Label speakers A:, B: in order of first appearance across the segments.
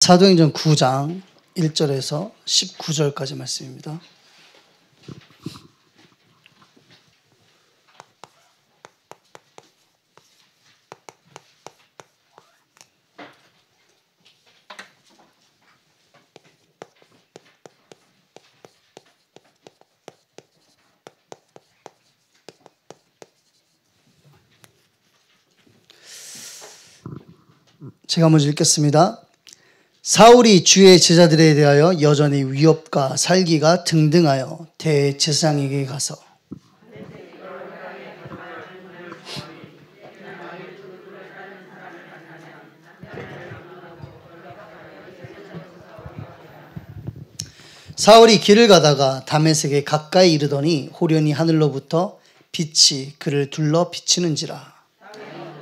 A: 사도행전 9장 1절에서 19절까지 말씀입니다. 제가 먼저 읽겠습니다. 사울이 주의 제자들에 대하여 여전히 위협과 살기가 등등하여 대제사장에게 가서 사울이 길을 가다가 다메섹에 가까이 이르더니 호련히 하늘로부터 빛이 그를 둘러 비치는지라.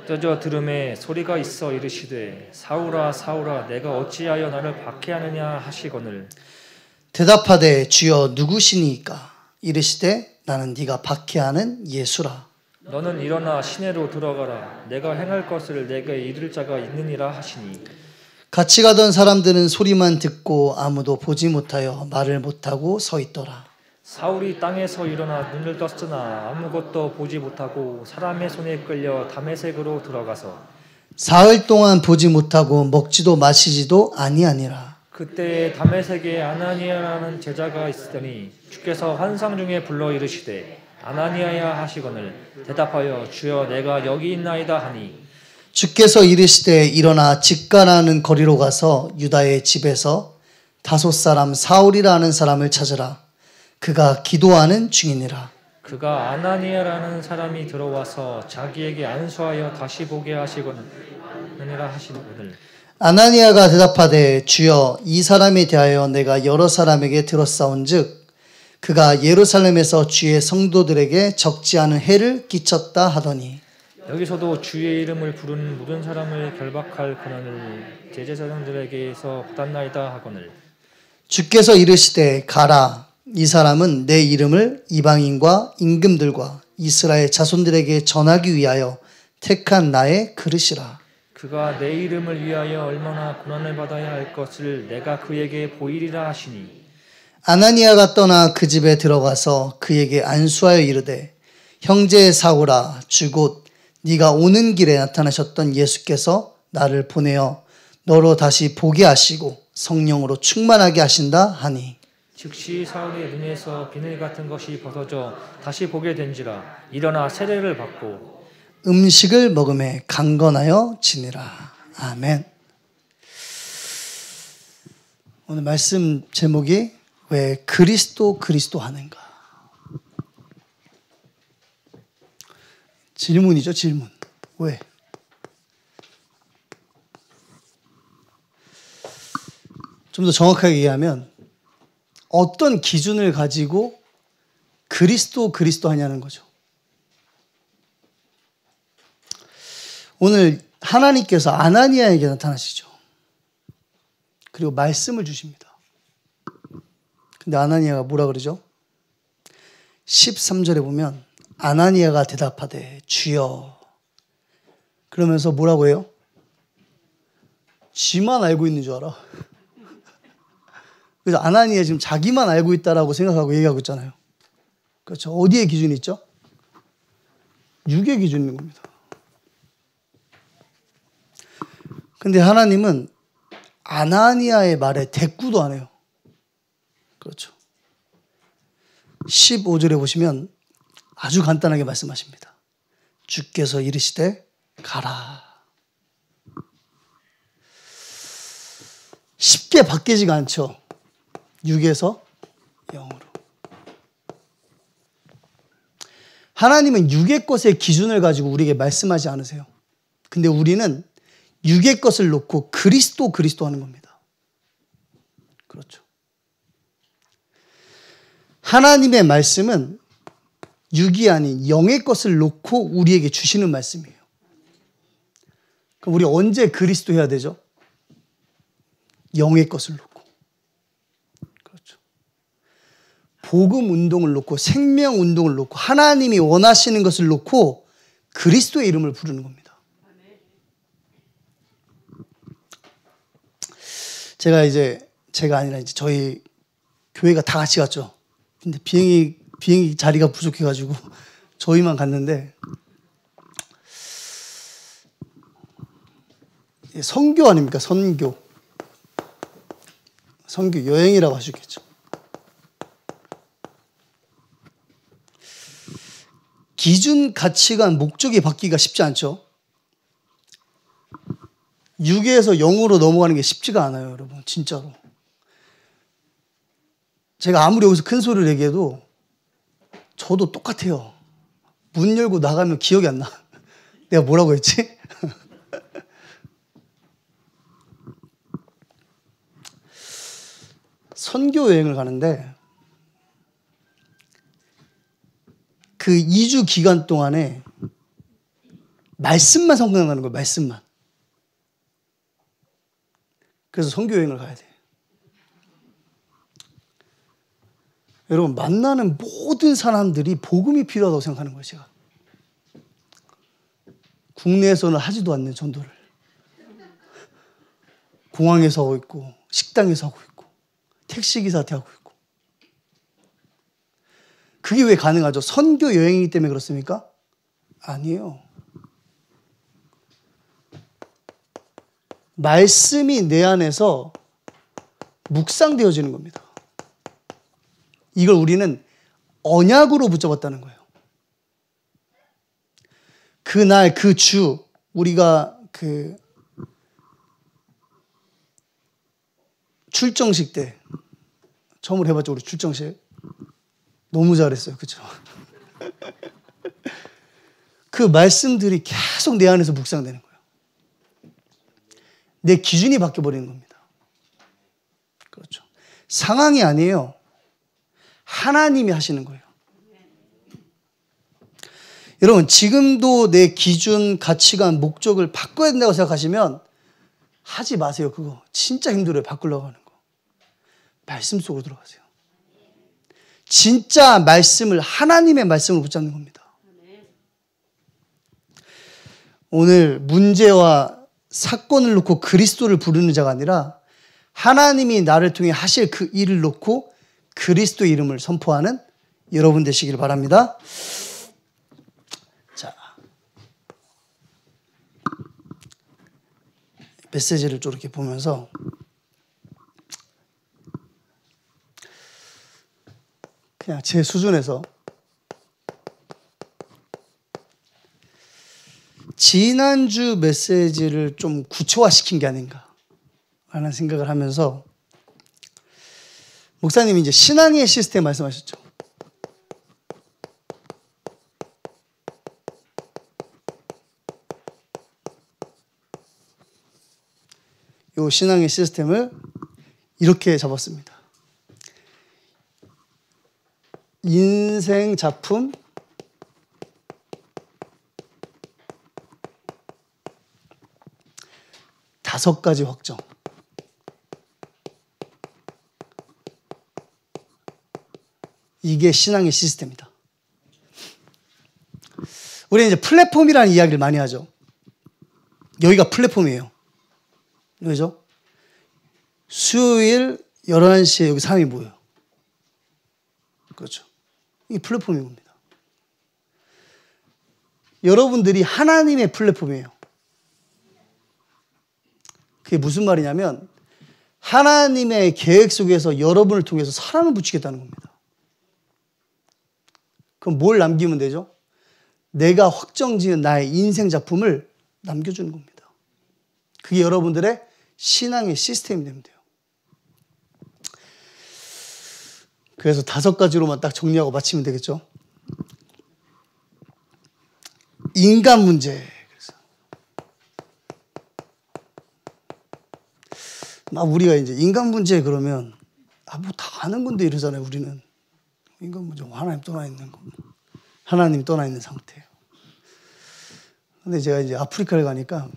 B: 떠져 들음에 소리가 있어 이르시되 사울아 사울아 내가 어찌하여 나를 박해하느냐 하시거늘
A: 대답하되 주여 누구시니까? 이르시되 나는 네가 박해하는 예수라.
B: 너는 일어나 시내로 들어가라 내가 행할 것을 내게 이를 자가 있느니라 하시니
A: 같이 가던 사람들은 소리만 듣고 아무도 보지 못하여 말을 못하고 서 있더라.
B: 사울이 땅에서 일어나 눈을 떴으나 아무것도 보지 못하고 사람의 손에 끌려 다메섹으로 들어가서
A: 사흘 동안 보지 못하고 먹지도 마시지도 아니하니라.
B: 그때 다메섹에 아나니아라는 제자가 있으더니 주께서 환상 중에 불러 이르시되 아나니아야 하시거늘 대답하여 주여 내가 여기 있나이다 하니
A: 주께서 이르시되 일어나 직가라는 거리로 가서 유다의 집에서 다섯 사람 사울이라는 사람을 찾으라. 그가 기도하는 중이니라.
B: 그가 아나니아라는 사람이 들어와서 자기에게 안수하여 다시 보게 하시거니라 하시거늘
A: 아나니아가 대답하되 주여 이 사람에 대하여 내가 여러 사람에게 들었사온즉 그가 예루살렘에서 주의 성도들에게 적지 않은 해를 끼쳤다 하더니
B: 여기서도 주의 이름을 부르는 모든 사람을 결박할 권한을 제사장들에게서 받았나이다 하거늘
A: 주께서 이르시되 가라. 이 사람은 내 이름을 이방인과 임금들과 이스라엘 자손들에게 전하기 위하여 택한 나의 그릇이라.
B: 그가 내 이름을 위하여 얼마나 고난을 받아야 할 것을 내가 그에게 보이리라 하시니
A: 아나니아가 떠나 그 집에 들어가서 그에게 안수하여 이르되 형제 사울아 주곧 네가 오는 길에 나타나셨던 예수께서 나를 보내어 너로 다시 보게 하시고 성령으로 충만하게 하신다 하니
B: 즉시 사울의 눈에서 비늘 같은 것이 벗어져 다시 보게 된지라 일어나 세례를 받고
A: 음식을 먹음에 강건하여 지니라. 아멘. 오늘 말씀 제목이 왜 그리스도 하는가? 질문이죠, 질문. 왜? 좀 더 정확하게 얘기하면 어떤 기준을 가지고 그리스도 하냐는 거죠. 오늘 하나님께서 아나니아에게 나타나시죠. 그리고 말씀을 주십니다. 근데 아나니아가 뭐라 그러죠? 13절에 보면 아나니아가 대답하되 주여 그러면서 뭐라고 해요? 지만 알고 있는 줄 알아. 그래서 아나니아 지금 자기만 알고 있다라고 생각하고 얘기하고 있잖아요. 그렇죠. 어디에 기준이 있죠? 육의 기준이 있는 겁니다. 근데 하나님은 아나니아의 말에 대꾸도 안 해요. 그렇죠. 15절에 보시면 아주 간단하게 말씀하십니다. 주께서 이르시되 가라. 쉽게 바뀌지가 않죠. 6에서 0으로. 하나님은 육의 것의 기준을 가지고 우리에게 말씀하지 않으세요. 근데 우리는 육의 것을 놓고 그리스도 하는 겁니다. 그렇죠. 하나님의 말씀은 육이 아닌 영의 것을 놓고 우리에게 주시는 말씀이에요. 그럼 우리 언제 그리스도 해야 되죠? 영의 것을 놓고. 그렇죠. 복음 운동을 놓고 생명 운동을 놓고 하나님이 원하시는 것을 놓고 그리스도의 이름을 부르는 겁니다. 제가 아니라 이제 저희 교회가 다 같이 갔죠. 근데 비행기 자리가 부족해가지고 저희만 갔는데, 선교 아닙니까? 선교 여행이라고 하셨겠죠. 기준, 가치관, 목적이 바뀌기가 쉽지 않죠. 6에서 0으로 넘어가는 게 쉽지가 않아요, 여러분. 진짜로. 제가 아무리 여기서 큰 소리를 얘기해도 저도 똑같아요. 문 열고 나가면 기억이 안 나. 내가 뭐라고 했지? 선교 여행을 가는데 그 2주 기간 동안에 말씀만 성장하는 거예요. 말씀만. 그래서 선교 여행을 가야 돼. 여러분, 만나는 모든 사람들이 복음이 필요하다고 생각하는 거예요. 제가 국내에서는 하지도 않는 전도를 공항에서 하고 있고, 식당에서 하고 있고, 택시기사한테 하고 있고. 그게 왜 가능하죠? 선교 여행이기 때문에 그렇습니까? 아니에요. 말씀이 내 안에서 묵상되어지는 겁니다. 이걸 우리는 언약으로 붙잡았다는 거예요. 그날, 그 주, 우리가 그 출정식 때, 처음으로 해봤죠, 우리 출정식. 너무 잘했어요. 그죠? 그 말씀들이 계속 내 안에서 묵상되는 거예요. 내 기준이 바뀌어버리는 겁니다. 그렇죠. 상황이 아니에요. 하나님이 하시는 거예요. 여러분, 지금도 내 기준, 가치관, 목적을 바꿔야 된다고 생각하시면 하지 마세요. 그거 진짜 힘들어요. 바꾸려고 하는 거. 말씀 속으로 들어가세요. 진짜 말씀을, 하나님의 말씀을 붙잡는 겁니다. 오늘 문제와 사건을 놓고 그리스도를 부르는 자가 아니라 하나님이 나를 통해 하실 그 일을 놓고 그리스도 이름을 선포하는 여러분 되시길 바랍니다. 자, 메시지를 좀 이렇게 보면서 그냥 제 수준에서 지난주 메시지를 좀 구체화시킨 게 아닌가 라는 생각을 하면서, 목사님이 이제 신앙의 시스템 말씀하셨죠. 이 신앙의 시스템을 이렇게 잡았습니다. 인생 작품, 다섯 가지 확정. 이게 신앙의 시스템이다. 우리는 이제 플랫폼이라는 이야기를 많이 하죠. 여기가 플랫폼이에요. 왜죠? 수요일 11시에 여기 사람이 모여요. 그렇죠. 이게 플랫폼인 겁니다. 여러분들이 하나님의 플랫폼이에요. 그게 무슨 말이냐면 하나님의 계획 속에서 여러분을 통해서 사람을 붙이겠다는 겁니다. 그럼 뭘 남기면 되죠? 내가 확정지은 나의 인생 작품을 남겨주는 겁니다. 그게 여러분들의 신앙의 시스템이 되면 돼요. 그래서 다섯 가지로만 딱 정리하고 마치면 되겠죠? 인간 문제. 막 우리가 이제 인간 문제 그러면 뭐 다 아는 건데 이러잖아요. 우리는 인간 문제 하나님 떠나 있는 거, 하나님 떠나 있는 상태예요. 근데 제가 이제 아프리카를 가니까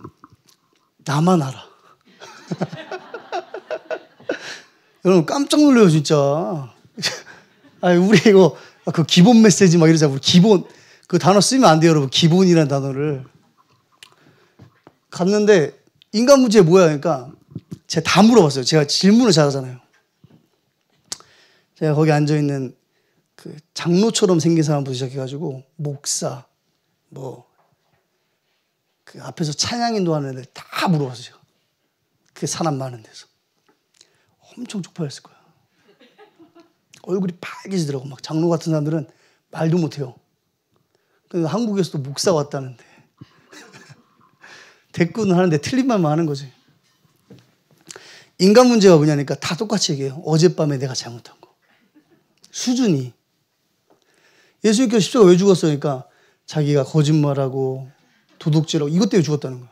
A: 나만 알아. 여러분 깜짝 놀래요 진짜. 아니 우리 이거 그 기본 메시지 막 이러자. 우리 기본 그 단어 쓰면 안 돼요, 여러분. 기본이라는 단어를. 갔는데 인간 문제 뭐야? 그러니까 제가 다 물어봤어요. 제가 질문을 잘하잖아요. 제가 거기 앉아있는 그 장로처럼 생긴 사람부터 시작해가지고 목사, 그 앞에서 찬양 인도하는 애들 다 물어봤어요. 제가. 그 사람 많은 데서. 엄청 쪽팔렸을 거예요. 얼굴이 빨개지더라고. 막 장로 같은 사람들은 말도 못해요. 근데 한국에서도 목사가 왔다는데 대꾸는 하는데 틀린 말만 하는 거지. 인간 문제가 뭐냐니까 다 똑같이 얘기해요. 어젯밤에 내가 잘못한 거. 수준이. 예수님께서 십자가 왜 죽었어요? 그러니까 자기가 거짓말하고 도둑질하고 이것 때문에 죽었다는 거예요.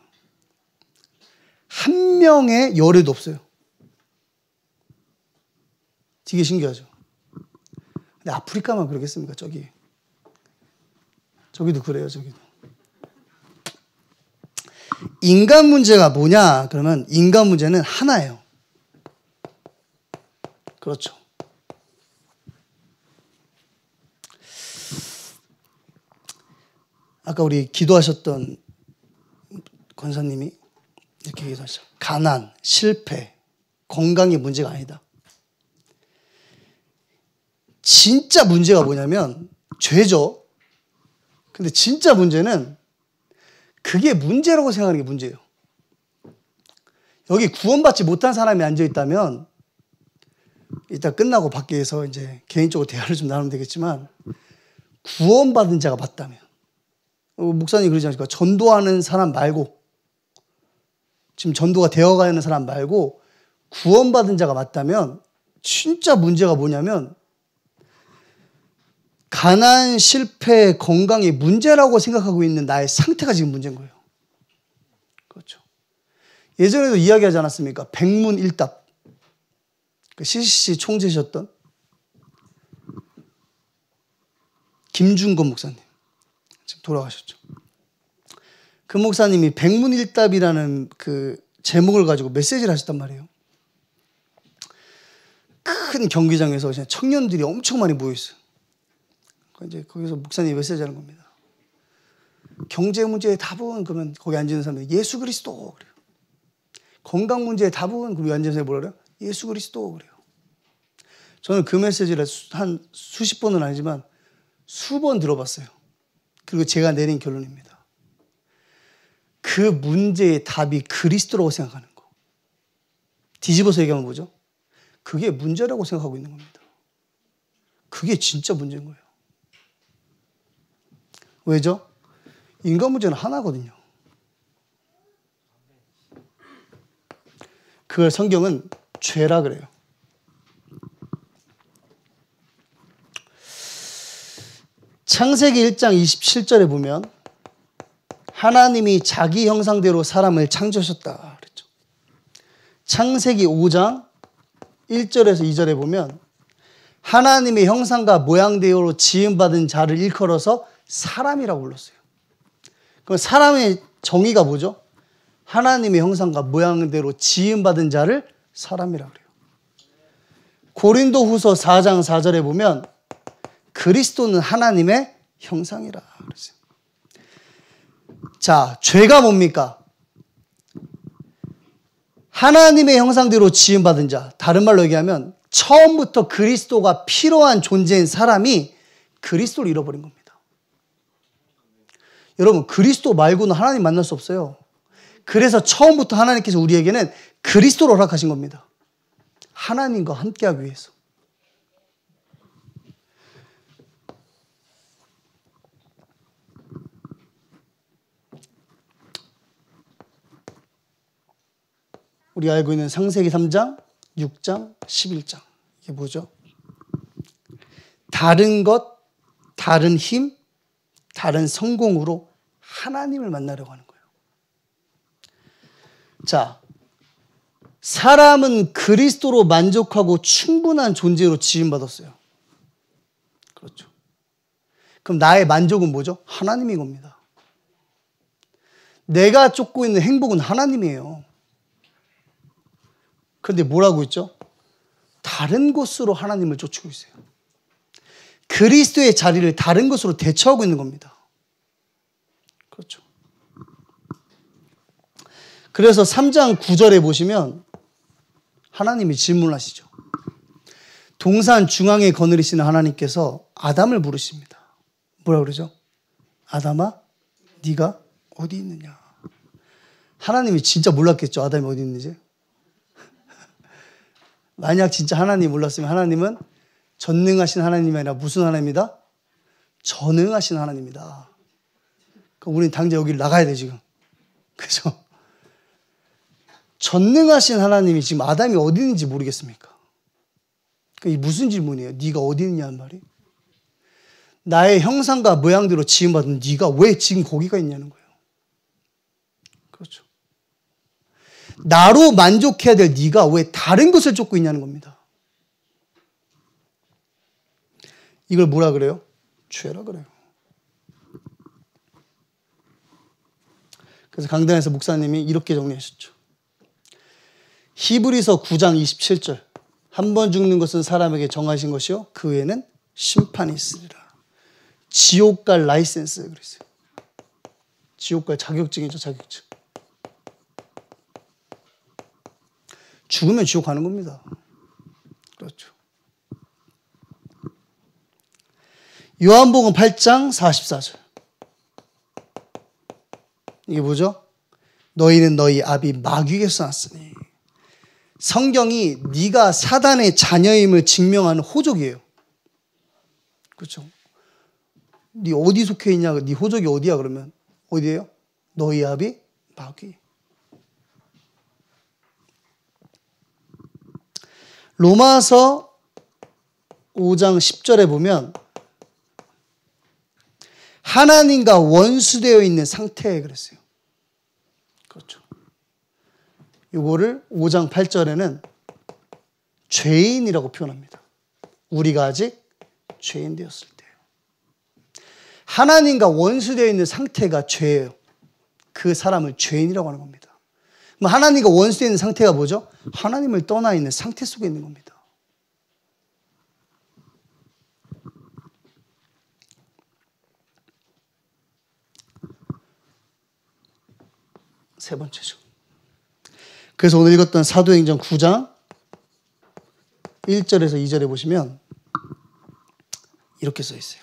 A: 한 명의 열애도 없어요. 되게 신기하죠. 근데 아프리카만 그러겠습니까? 저기도 그래요. 저기도. 인간 문제가 뭐냐? 그러면 인간 문제는 하나예요. 그렇죠. 아까 우리 기도하셨던 권사님이 이렇게 얘기하셨죠. 가난, 실패, 건강이 문제가 아니다. 진짜 문제가 뭐냐면 죄죠. 근데 진짜 문제는 그게 문제라고 생각하는 게 문제예요. 여기 구원받지 못한 사람이 앉아있다면 이따 끝나고 밖에서 이제 개인적으로 대화를 좀 나누면 되겠지만 구원받은 자가 맞다면 목사님 그러지 않습니까? 전도하는 사람 말고 지금 전도가 되어가는 사람 말고 구원받은 자가 맞다면 진짜 문제가 뭐냐면 가난, 실패, 건강이 문제라고 생각하고 있는 나의 상태가 지금 문제인 거예요. 그렇죠. 예전에도 이야기하지 않았습니까? 백문일답. 그 CCC 총재셨던 김준건 목사님. 지금 돌아가셨죠. 그 목사님이 백문일답이라는 그 제목을 가지고 메시지를 하셨단 말이에요. 큰 경기장에서 청년들이 엄청 많이 모여있어요. 이제 거기서 목사님이 메시지 하는 겁니다. 경제 문제의 답은 그러면 거기 앉은 사람들이 예수 그리스도 그래요. 건강 문제의 답은 그럼 앉은 사람이 뭐라 그래요? 예수 그리스도 그래요. 저는 그 메시지를 한 수십 번은 아니지만 수번 들어봤어요. 그리고 제가 내린 결론입니다. 그 문제의 답이 그리스도라고 생각하는 거. 뒤집어서 얘기하면 뭐죠? 그게 문제라고 생각하고 있는 겁니다. 그게 진짜 문제인 거예요. 왜죠? 인간 문제는 하나거든요. 그걸 성경은 죄라 그래요. 창세기 1장 27절에 보면 하나님이 자기 형상대로 사람을 창조하셨다 그랬죠. 창세기 5장 1절에서 2절에 보면 하나님의 형상과 모양대로 지음받은 자를 일컬어서 사람이라고 불렀어요. 그럼 사람의 정의가 뭐죠? 하나님의 형상과 모양대로 지음받은 자를 사람이라고 그래요. 고린도후서 4장 4절에 보면 그리스도는 하나님의 형상이라 그랬어요. 자, 죄가 뭡니까? 하나님의 형상대로 지음받은 자. 다른 말로 얘기하면 처음부터 그리스도가 필요한 존재인 사람이 그리스도를 잃어버린 겁니다. 여러분, 그리스도 말고는 하나님 만날 수 없어요. 그래서 처음부터 하나님께서 우리에게는 그리스도를 허락하신 겁니다. 하나님과 함께하기 위해서. 우리가 알고 있는 창세기 3장, 6장, 11장. 이게 뭐죠? 다른 것, 다른 힘, 다른 성공으로 하나님을 만나려고 하는 거예요. 자, 사람은 그리스도로 만족하고 충분한 존재로 지음받았어요. 그렇죠. 그럼 나의 만족은 뭐죠? 하나님인 겁니다. 내가 쫓고 있는 행복은 하나님이에요. 그런데 뭐라고 있죠? 다른 곳으로 하나님을 쫓고 있어요. 그리스도의 자리를 다른 것으로 대처하고 있는 겁니다. 그렇죠. 그래서 3장 9절에 보시면 하나님이 질문하시죠. 동산 중앙에 거느리시는 하나님께서 아담을 부르십니다. 뭐라 그러죠? 아담아, 네가 어디 있느냐? 하나님이 진짜 몰랐겠죠. 아담이 어디 있는지. 만약 진짜 하나님이 몰랐으면 하나님은 전능하신 하나님이 아니라 무슨 하나님이다? 전능하신 하나님이다. 그럼 우리는 당장 여기를 나가야 돼 지금. 그죠? 전능하신 하나님이 지금 아담이 어디 있는지 모르겠습니까? 이게 무슨 질문이에요? 네가 어디 있냐는 말이? 나의 형상과 모양대로 지음받은 네가 왜 지금 거기가 있냐는 거예요. 그렇죠. 나로 만족해야 될 네가 왜 다른 것을 쫓고 있냐는 겁니다. 이걸 뭐라 그래요? 죄라 그래요. 그래서 강단에서 목사님이 이렇게 정리하셨죠. 히브리서 9장 27절. 한 번 죽는 것은 사람에게 정하신 것이요 그 외에는 심판이 있으리라. 지옥 갈 라이센스 그랬어요. 지옥 갈 자격증이죠, 자격증. 죽으면 지옥 가는 겁니다. 그렇죠. 요한복음 8장 44절. 이게 뭐죠? 너희는 너희 아비 마귀에게서 났으니. 성경이 네가 사단의 자녀임을 증명하는 호적이에요. 그렇죠? 네 어디 속해 있냐? 네 호적이 어디야? 그러면 어디예요? 너희 아비 마귀. 로마서 5장 10절에 보면 하나님과 원수되어 있는 상태에 그랬어요. 그렇죠. 이거를 5장 8절에는 죄인이라고 표현합니다. 우리가 아직 죄인 되었을 때. 하나님과 원수되어 있는 상태가 죄예요. 그 사람을 죄인이라고 하는 겁니다. 그럼 하나님과 원수되어 있는 상태가 뭐죠? 하나님을 떠나 있는 상태 속에 있는 겁니다. 세 번째죠. 그래서 오늘 읽었던 사도행전 9장 1절에서 2절에 보시면 이렇게 써 있어요.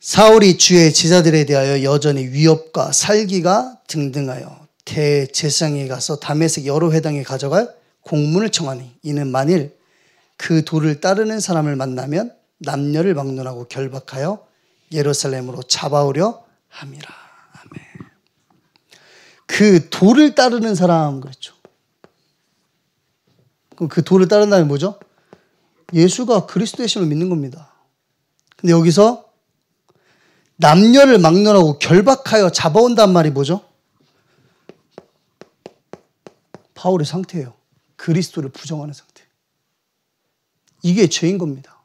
A: 사울이 주의 제자들에 대하여 여전히 위협과 살기가 등등하여 대제사장에게 가서 다메섹 여러 회당에 가져갈 공문을 청하니 이는 만일 그 도를 따르는 사람을 만나면 남녀를 막론하고 결박하여 예루살렘으로 잡아오려 함이라. 그 도를 따르는 사람 그랬죠. 그럼 그 도를 따른다면 뭐죠? 예수가 그리스도의 신을 믿는 겁니다. 근데 여기서 남녀를 막론하고 결박하여 잡아온단 말이 뭐죠? 바울의 상태예요. 그리스도를 부정하는 상태. 이게 죄인 겁니다.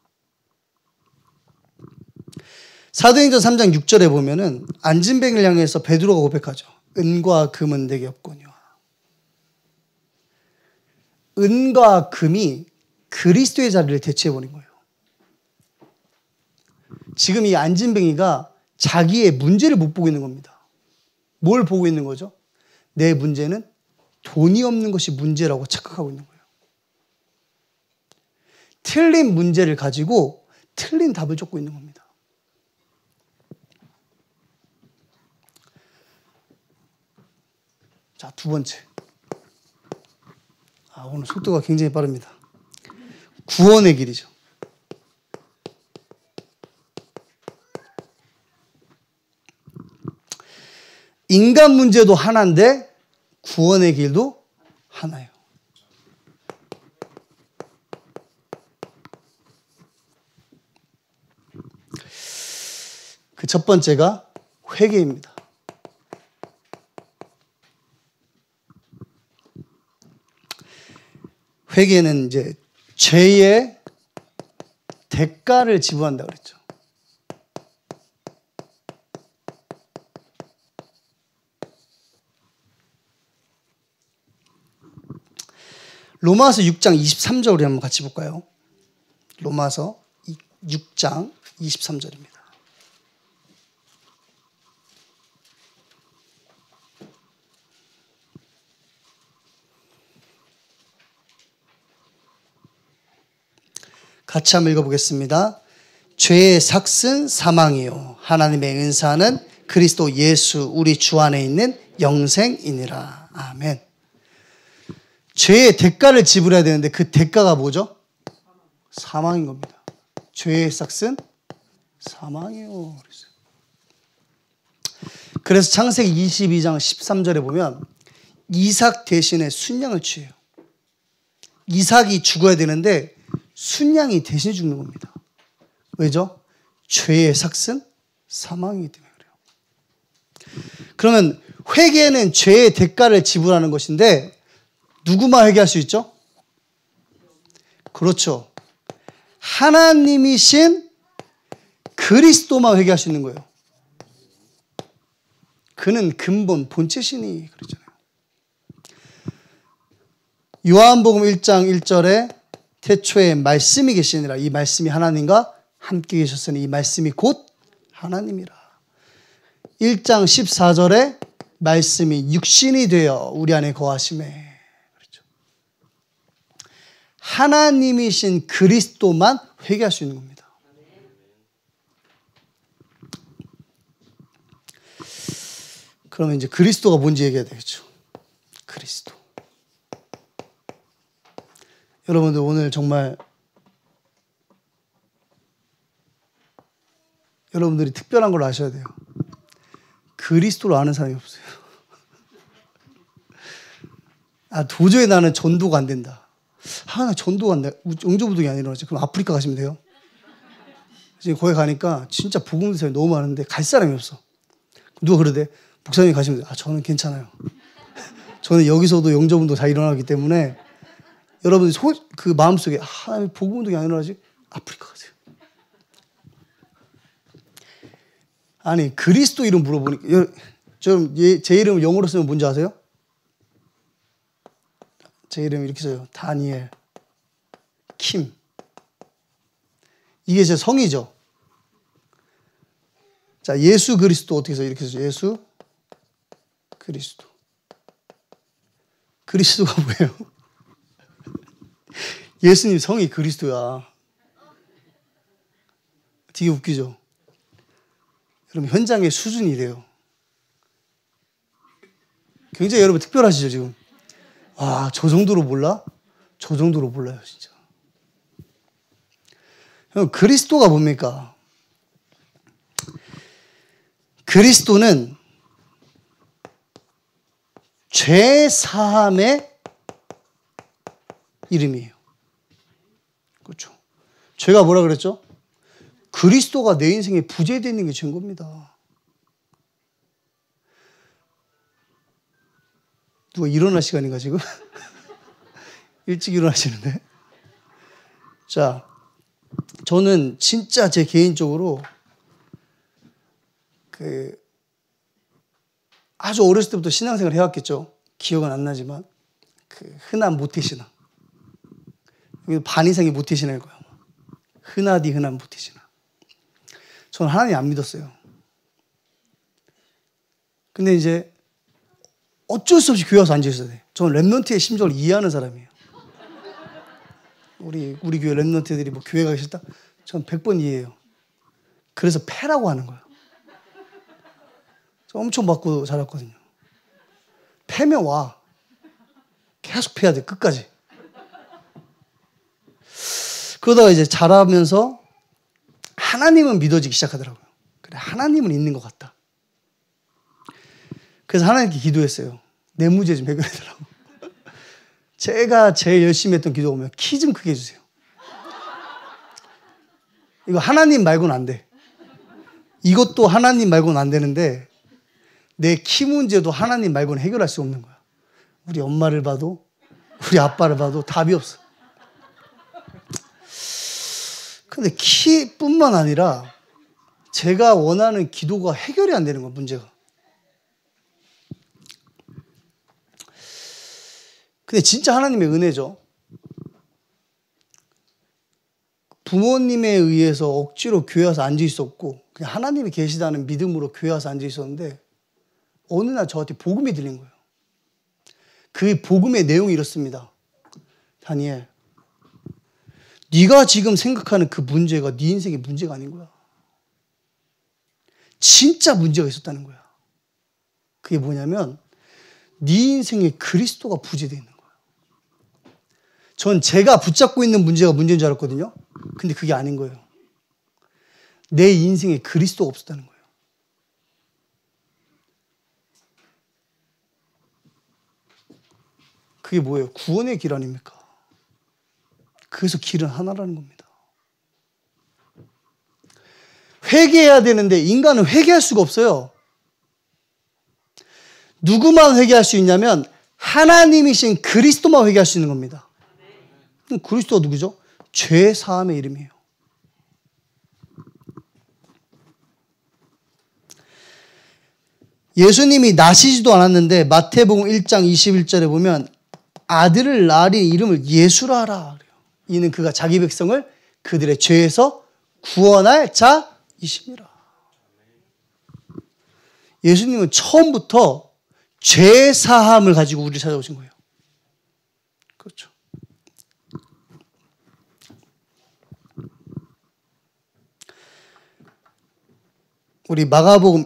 A: 사도행전 3장 6절에 보면은 안진뱅이를 향해서 베드로가 고백하죠. 은과 금은 내게 없거니와. 은과 금이 그리스도의 자리를 대체해버린 거예요. 지금 이 안진뱅이가 자기의 문제를 못 보고 있는 겁니다. 뭘 보고 있는 거죠? 내 문제는 돈이 없는 것이 문제라고 착각하고 있는 거예요. 틀린 문제를 가지고 틀린 답을 쫓고 있는 겁니다. 자, 두 번째. 오늘 속도가 굉장히 빠릅니다. 구원의 길이죠. 인간 문제도 하나인데 구원의 길도 하나예요. 그 첫 번째가 회개입니다. 회개는 이제 죄의 대가를 지불한다고 그랬죠. 로마서 6장 23절 우리 한번 같이 볼까요? 로마서 6장 23절입니다. 같이 한번 읽어보겠습니다. 죄의 삭은 사망이요 하나님의 은사는 그리스도 예수 우리 주 안에 있는 영생이니라. 아멘. 죄의 대가를 지불해야 되는데 그 대가가 뭐죠? 사망인 겁니다. 죄의 삭은 사망이요. 그래서 창세기 22장 13절에 보면 이삭 대신에 순양을 취해요. 이삭이 죽어야 되는데 순양이 대신 죽는 겁니다. 왜죠? 죄의 삭은 사망이기 때문에 그래요. 그러면 회개는 죄의 대가를 지불하는 것인데 누구만 회개할 수 있죠? 그렇죠. 하나님이신 그리스도만 회개할 수 있는 거예요. 그는 근본 본체시니 그러잖아요. 요한복음 1장 1절에 태초에 말씀이 계시니라. 이 말씀이 하나님과 함께 계셨으니 이 말씀이 곧 하나님이라. 1장 14절에 말씀이 육신이 되어 우리 안에 거하심에. 그렇죠. 하나님이신 그리스도만 회개할 수 있는 겁니다. 그러면 이제 그리스도가 뭔지 얘기해야 되겠죠. 그리스도. 여러분들 오늘 정말 여러분들이 특별한 걸 아셔야 돼요. 그리스도를 아는 사람이 없어요. 도저히 나는 전도가 안 된다. 나 전도가 안 돼. 영조부동이 안 일어나지. 그럼 아프리카 가시면 돼요. 지금 거기 가니까 진짜 복음 듣는 사람이 너무 많은데 갈 사람이 없어. 누가 그러대? 목사님 가시면 돼요. 저는 괜찮아요. 저는 여기서도 영접운동 다 일어나기 때문에 여러분 그 마음속에 복음 운동이 안 일어나지? 아프리카 가세요. 아니 그리스도 이름 물어보니까 제 이름을 영어로 쓰면 뭔지 아세요? 제 이름 이렇게 써요. 다니엘, 킴. 이게 제 성이죠. 자, 예수 그리스도 어떻게 써요? 이렇게 써요. 예수 그리스도. 그리스도가 뭐예요? 예수님 성이 그리스도야. 되게 웃기죠? 여러분 현장의 수준이 이래요. 굉장히 여러분 특별하시죠 지금? 저 정도로 몰라? 저 정도로 몰라요 진짜. 그리스도가 뭡니까? 그리스도는 죄 사함의 이름이에요. 그렇죠. 죄가 뭐라 그랬죠? 그리스도가 내 인생에 부재되어 있는 게 죄인 겁니다. 누가 일어날 시간인가 지금? 일찍 일어나시는데? 자, 저는 진짜 제 개인적으로 아주 어렸을 때부터 신앙생활을 해왔겠죠. 기억은 안 나지만 흔한 모태신앙. 반 이상이 모태신앙일 거예요. 흔하디 흔한 모태신앙. 저는 하나님 안 믿었어요. 근데 이제 어쩔 수 없이 교회 와서 앉아있어야 돼. 저는 랩런트의 심정을 이해하는 사람이에요. 우리 교회 랩런트들이 뭐 교회 가기 싫다? 전 100번 이해해요. 그래서 패라고 하는 거예요. 저 엄청 맞고 자랐거든요. 패면 와. 계속 패야 돼, 끝까지. 그러다가 이제 자라면서 하나님은 믿어지기 시작하더라고요. 그래, 하나님은 있는 것 같다. 그래서 하나님께 기도했어요. 내 문제 좀 해결해달라고. 제가 제일 열심히 했던 기도가 뭐냐면 키 좀 크게 해주세요. 이거 하나님 말고는 안 돼. 이것도 하나님 말고는 안 되는데 내 키 문제도 하나님 말고는 해결할 수 없는 거야. 우리 엄마를 봐도 우리 아빠를 봐도 답이 없어. 근데 키뿐만 아니라 제가 원하는 기도가 해결이 안 되는 거야, 문제가. 근데 진짜 하나님의 은혜죠. 부모님에 의해서 억지로 교회 와서 앉아 있었고 그냥 하나님이 계시다는 믿음으로 교회 와서 앉아 있었는데 어느 날 저한테 복음이 들린 거예요. 그 복음의 내용이 이렇습니다. 다니엘, 네가 지금 생각하는 그 문제가 네 인생의 문제가 아닌 거야. 진짜 문제가 있었다는 거야. 그게 뭐냐면 네 인생에 그리스도가 부재되어 있는 거야. 전 제가 붙잡고 있는 문제가 문제인 줄 알았거든요. 근데 그게 아닌 거예요. 내 인생에 그리스도가 없었다는 거예요. 그게 뭐예요? 구원의 길 아닙니까? 그래서 길은 하나라는 겁니다. 회개해야 되는데 인간은 회개할 수가 없어요. 누구만 회개할 수 있냐면 하나님이신 그리스도만 회개할 수 있는 겁니다. 그리스도가 누구죠? 죄 사함의 이름이에요. 예수님이 나시지도 않았는데 마태복음 1장 21절에 보면 아들을 낳으리 이름을 예수라 하라. 이는 그가 자기 백성을 그들의 죄에서 구원할 자이심이라. 예수님은 처음부터 죄 사함을 가지고 우리를 찾아오신 거예요. 그렇죠. 우리 마가복음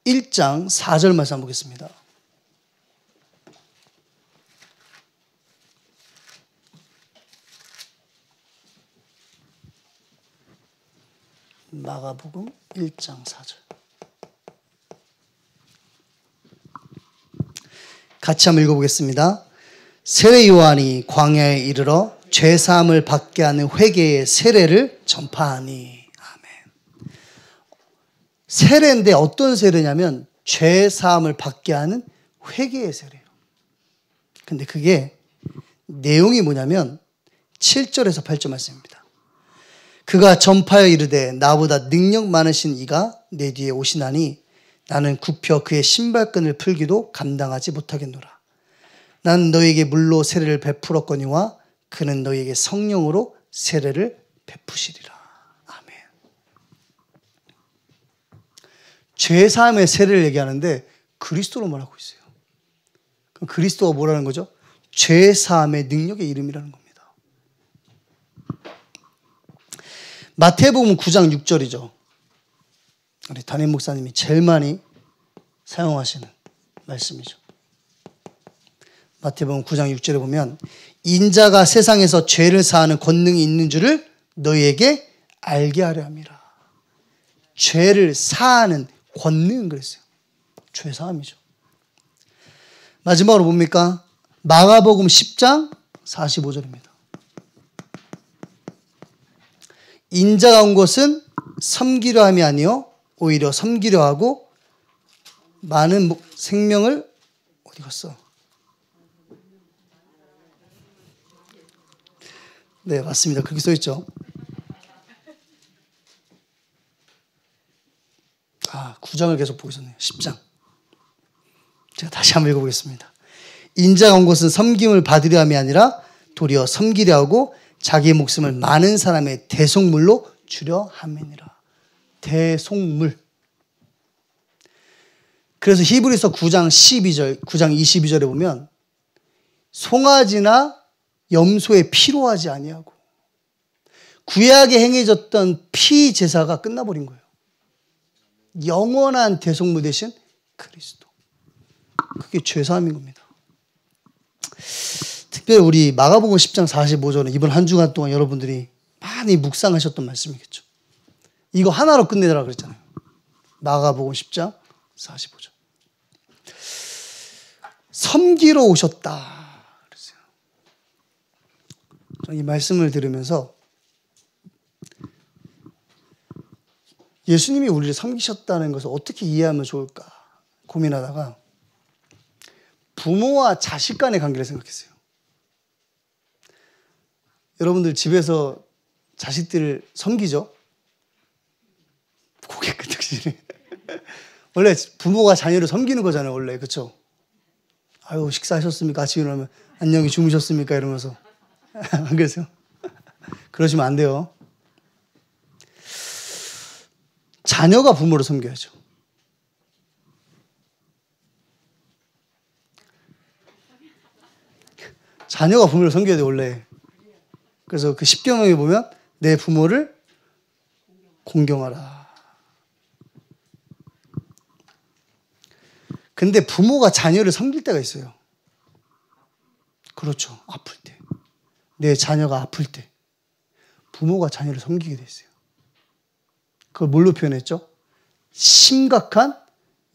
A: 1장 4절 말씀 한번 보겠습니다. 마가복음 1장 4절. 같이 한번 읽어보겠습니다. 세례 요한이 광야에 이르러 죄사함을 받게 하는 회개의 세례를 전파하니. 아멘. 세례인데 어떤 세례냐면 죄사함을 받게 하는 회개의 세례예요. 근데 그게 내용이 뭐냐면 7절에서 8절 말씀입니다. 그가 전파하여 이르되 나보다 능력 많으신 이가 내 뒤에 오시나니 나는 굽혀 그의 신발끈을 풀기도 감당하지 못하겠노라. 나는 너희에게 물로 세례를 베풀었거니와 그는 너희에게 성령으로 세례를 베푸시리라. 아멘. 죄사함의 세례를 얘기하는데 그리스도로 말하고 있어요. 그럼 그리스도가 뭐라는 거죠? 죄사함의 능력의 이름이라는 겁니다. 마태복음 9장 6절이죠. 우리 담임 목사님이 제일 많이 사용하시는 말씀이죠. 마태복음 9장 6절에 보면 인자가 세상에서 죄를 사하는 권능이 있는 줄을 너희에게 알게 하려 함이라. 죄를 사하는 권능 그랬어요. 죄 사함이죠. 마지막으로 뭡니까? 마가복음 10장 45절입니다. 인자가 온 것은 섬기려 함이 아니요 오히려 섬기려 하고 많은 생명을 어디 갔어? 네, 맞습니다. 그렇게 써 있죠. 9장을 계속 보고 있었네요. 10장. 제가 다시 한번 읽어보겠습니다. 인자가 온 것은 섬김을 받으려 함이 아니라 도리어 섬기려 하고 자기의 목숨을 많은 사람의 대속물로 주려 함이니라. 대속물. 그래서 히브리서 9장 12절, 9장 22절에 보면 송아지나 염소에 피로 하지 아니하고 구약에 행해졌던 피 제사가 끝나버린 거예요. 영원한 대속물 대신 그리스도. 그게 죄사함인 겁니다. 특별히 우리 마가복음 10장 45절은 이번 한 주간 동안 여러분들이 많이 묵상하셨던 말씀이겠죠. 이거 하나로 끝내더라 그랬잖아요. 마가복음 10장 45절. 섬기러 오셨다 그랬어요. 이 말씀을 들으면서 예수님이 우리를 섬기셨다는 것을 어떻게 이해하면 좋을까 고민하다가 부모와 자식 간의 관계를 생각했어요. 여러분들 집에서 자식들을 섬기죠? 고개 끄덕이시네. 원래 부모가 자녀를 섬기는 거잖아요, 원래. 그렇죠? 아유, 식사하셨습니까? 아침에 일어나면 안녕히 주무셨습니까? 이러면서. 안 그러세요? 그러시면 안 돼요. 자녀가 부모를 섬겨야죠. 자녀가 부모를 섬겨야 돼, 원래. 그래서 그 10계명에 보면 내 부모를 공경하라. 근데 부모가 자녀를 섬길 때가 있어요. 그렇죠. 아플 때. 내 자녀가 아플 때. 부모가 자녀를 섬기게 돼 있어요. 그걸 뭘로 표현했죠? 심각한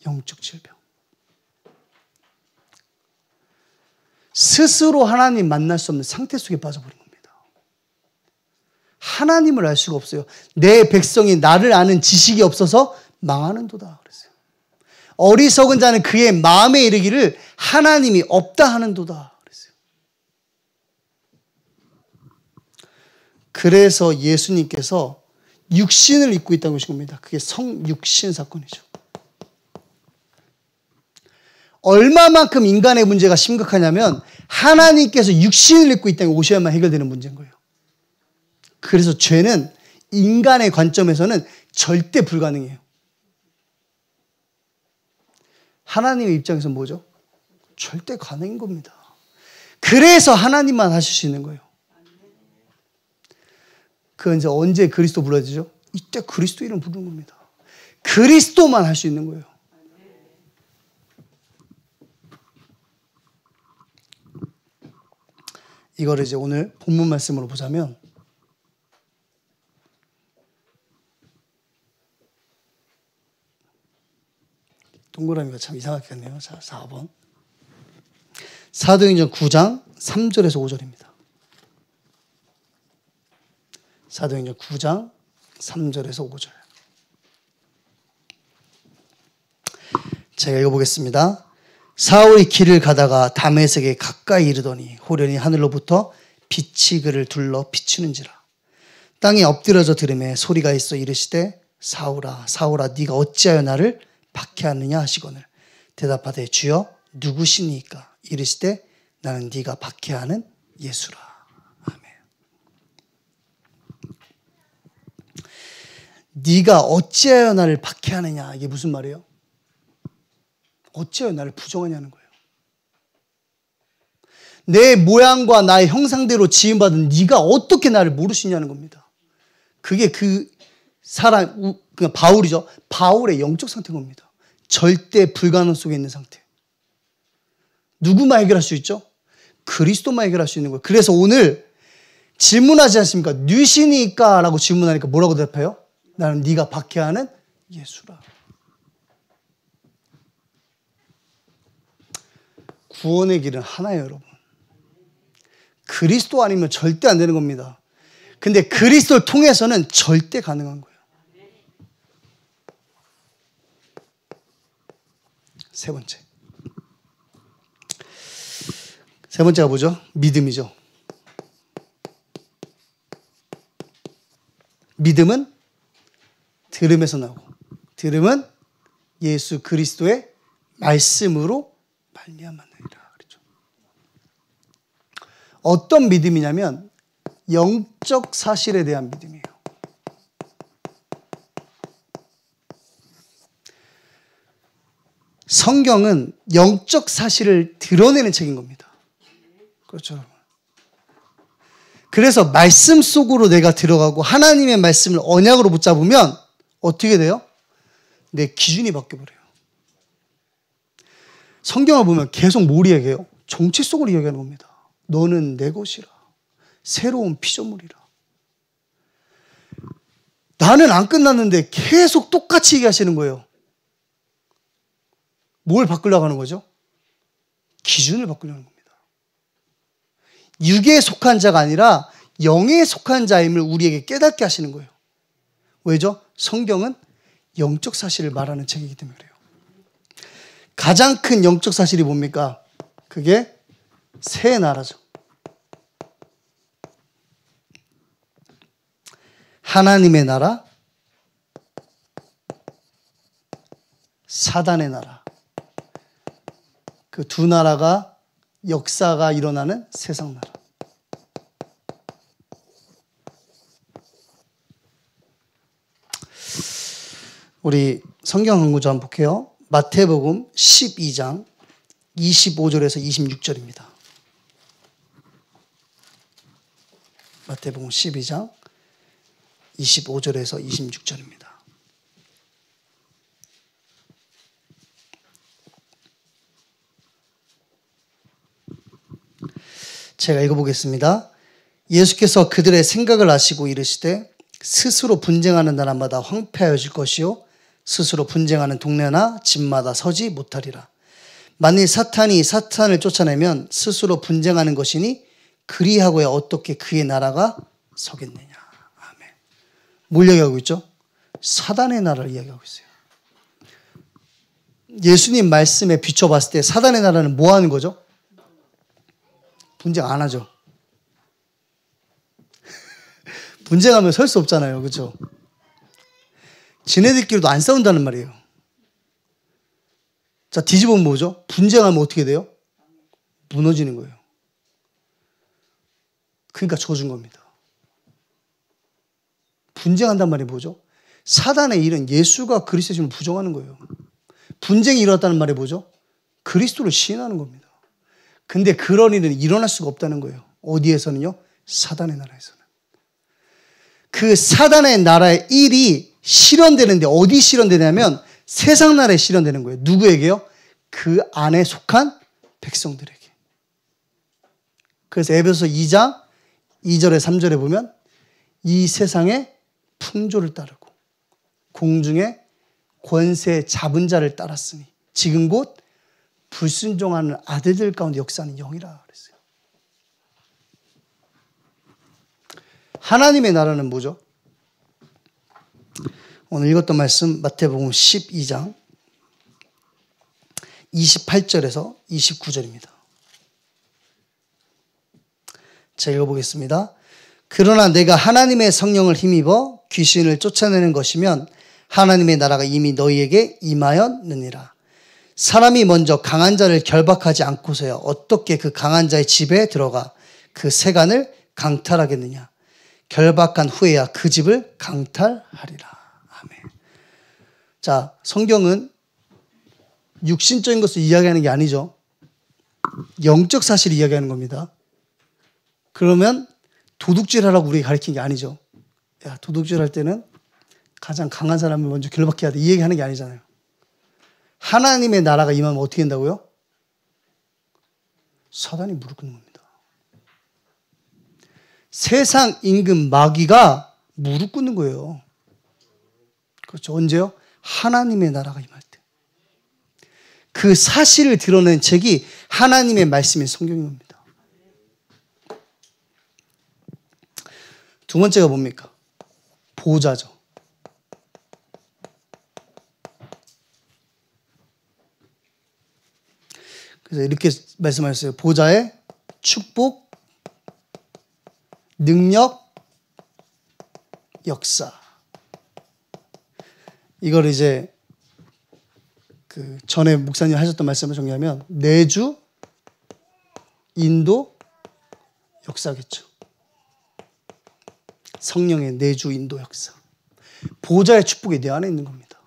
A: 영적 질병. 스스로 하나님 만날 수 없는 상태 속에 빠져버린 겁니다. 하나님을 알 수가 없어요. 내 백성이 나를 아는 지식이 없어서 망하는도다 그랬어요. 어리석은 자는 그의 마음에 이르기를 하나님이 없다 하는도다 그랬어요. 그래서 예수님께서 육신을 입고 있다고 하신 겁니다. 그게 성육신 사건이죠. 얼마만큼 인간의 문제가 심각하냐면 하나님께서 육신을 입고 이 땅에 오셔야만 해결되는 문제인 거예요. 그래서 죄는 인간의 관점에서는 절대 불가능해요. 하나님의 입장에서 뭐죠? 절대 가능인 겁니다. 그래서 하나님만 하실 수 있는 거예요. 그건 이제 언제 그리스도 불러지죠? 이때 그리스도 이름 부르는 겁니다. 그리스도만 할 수 있는 거예요. 이거를 이제 오늘 본문 말씀으로 보자면 동그라미가 참 이상하게 갔네요. 자, 4번. 사도행전 9장 3절에서 5절입니다. 사도행전 9장 3절에서 5절. 제가 읽어보겠습니다. 사울이 길을 가다가 다메섹에 가까이 이르더니 호련히 하늘로부터 빛이 그를 둘러 비추는지라. 땅에 엎드려져 들음에 소리가 있어 이르시되 사울아 사울아 네가 어찌하여 나를 박해하느냐 하시거늘 대답하되 주여 누구시니까 이르시되 나는 네가 박해하는 예수라. 아멘. 네가 어찌하여 나를 박해하느냐, 이게 무슨 말이에요? 어찌하여 나를 부정하냐는 거예요. 내 모양과 나의 형상대로 지음받은 네가 어떻게 나를 모르시냐는 겁니다. 그게 그 사람, 그냥 바울이죠. 바울의 영적 상태인 겁니다. 절대 불가능 속에 있는 상태. 누구만 해결할 수 있죠? 그리스도만 해결할 수 있는 거예요. 그래서 오늘 질문하지 않습니까? 누시니까? 라고 질문하니까 뭐라고 대답해요? 나는 네가 박해하는 예수라. 구원의 길은 하나예요, 여러분. 그리스도 아니면 절대 안 되는 겁니다. 근데 그리스도를 통해서는 절대 가능한 거예요. 세 번째. 세 번째가 뭐죠? 믿음이죠. 믿음은 들음에서 나오고, 들음은 예수 그리스도의 말씀으로 말미암았느니라 그랬죠. 어떤 믿음이냐면 영적 사실에 대한 믿음이에요. 성경은 영적 사실을 드러내는 책인 겁니다. 그렇죠. 그래서 말씀 속으로 내가 들어가고 하나님의 말씀을 언약으로 붙잡으면 어떻게 돼요? 내 기준이 바뀌어버려요. 성경을 보면 계속 뭘 이야기해요? 정체 속으로 이야기하는 겁니다. 너는 내 것이라. 새로운 피조물이라. 나는 안 끝났는데 계속 똑같이 얘기하시는 거예요. 뭘 바꾸려고 하는 거죠? 기준을 바꾸려는 겁니다. 육에 속한 자가 아니라 영에 속한 자임을 우리에게 깨닫게 하시는 거예요. 왜죠? 성경은 영적 사실을 말하는 책이기 때문에 그래요. 가장 큰 영적 사실이 뭡니까? 그게 새 나라죠. 하나님의 나라, 사단의 나라. 그 두 나라가 역사가 일어나는 세상 나라. 우리 성경 한 구절 한번 볼게요. 마태복음 12장 25절에서 26절입니다. 마태복음 12장 25절에서 26절입니다. 제가 읽어보겠습니다. 예수께서 그들의 생각을 아시고 이르시되 스스로 분쟁하는 나라마다 황폐하여질 것이요 스스로 분쟁하는 동네나 집마다 서지 못하리라. 만일 사탄이 사탄을 쫓아내면 스스로 분쟁하는 것이니 그리하고야 어떻게 그의 나라가 서겠느냐. 아멘. 뭘 이야기하고 있죠? 사단의 나라를 이야기하고 있어요. 예수님 말씀에 비춰봤을 때 사단의 나라는 뭐 하는 거죠? 분쟁 안 하죠. 분쟁하면 설 수 없잖아요. 그렇죠? 지네들끼리도 안 싸운다는 말이에요. 자, 뒤집으면 뭐죠? 분쟁하면 어떻게 돼요? 무너지는 거예요. 그러니까 져준 겁니다. 분쟁한단 말이 뭐죠? 사단의 일은 예수가 그리스도심을 부정하는 거예요. 분쟁이 일어났다는 말이 뭐죠? 그리스도를 시인하는 겁니다. 근데 그런 일은 일어날 수가 없다는 거예요. 어디에서는요? 사단의 나라에서는. 그 사단의 나라의 일이 실현되는데 어디 실현되냐면 세상 나라에 실현되는 거예요. 누구에게요? 그 안에 속한 백성들에게. 그래서 에베소서 2장 2절에 3절에 보면 이 세상의 풍조를 따르고 공중의 권세 잡은 자를 따랐으니 지금 곧 불순종하는 아들들 가운데 역사하는 영이라 그랬어요. 하나님의 나라는 뭐죠? 오늘 읽었던 말씀 마태복음 12장 28절에서 29절입니다. 제가 읽어보겠습니다. 그러나 내가 하나님의 성령을 힘입어 귀신을 쫓아내는 것이면 하나님의 나라가 이미 너희에게 임하였느니라. 사람이 먼저 강한 자를 결박하지 않고서야 어떻게 그 강한 자의 집에 들어가 그 세간을 강탈하겠느냐. 결박한 후에야 그 집을 강탈하리라. 아멘. 자, 성경은 육신적인 것을 이야기하는 게 아니죠. 영적 사실을 이야기하는 겁니다. 그러면 도둑질하라고 우리가 가르친 게 아니죠. 야, 도둑질할 때는 가장 강한 사람을 먼저 결박해야 돼. 이 얘기하는 게 아니잖아요. 하나님의 나라가 임하면 어떻게 된다고요? 사단이 무릎 꿇는 겁니다. 세상 임금 마귀가 무릎 꿇는 거예요. 그렇죠. 언제요? 하나님의 나라가 임할 때. 그 사실을 드러낸 책이 하나님의 말씀인 성경인 겁니다. 두 번째가 뭡니까? 보좌죠. 그래서 이렇게 말씀하셨어요. 보좌의 축복, 능력, 역사. 이걸 이제 그 전에 목사님 하셨던 말씀을 정리하면 내주, 인도, 역사겠죠. 성령의 내주, 인도, 역사. 보좌의 축복이 내 안에 있는 겁니다.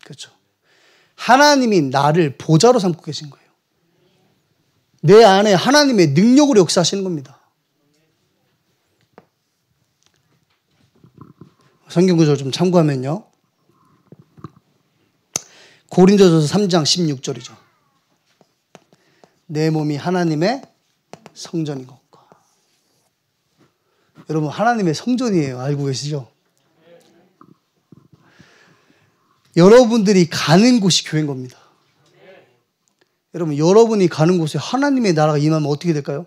A: 그렇죠. 하나님이 나를 보좌로 삼고 계신 거예요. 내 안에 하나님의 능력으로 역사하시는 겁니다. 성경 구절 좀 참고하면요. 고린도전서 3장 16절이죠. 내 몸이 하나님의 성전인 것과. 여러분 하나님의 성전이에요. 알고 계시죠? 여러분들이 가는 곳이 교회인 겁니다. 여러분 여러분이 가는 곳에 하나님의 나라가 임하면 어떻게 될까요?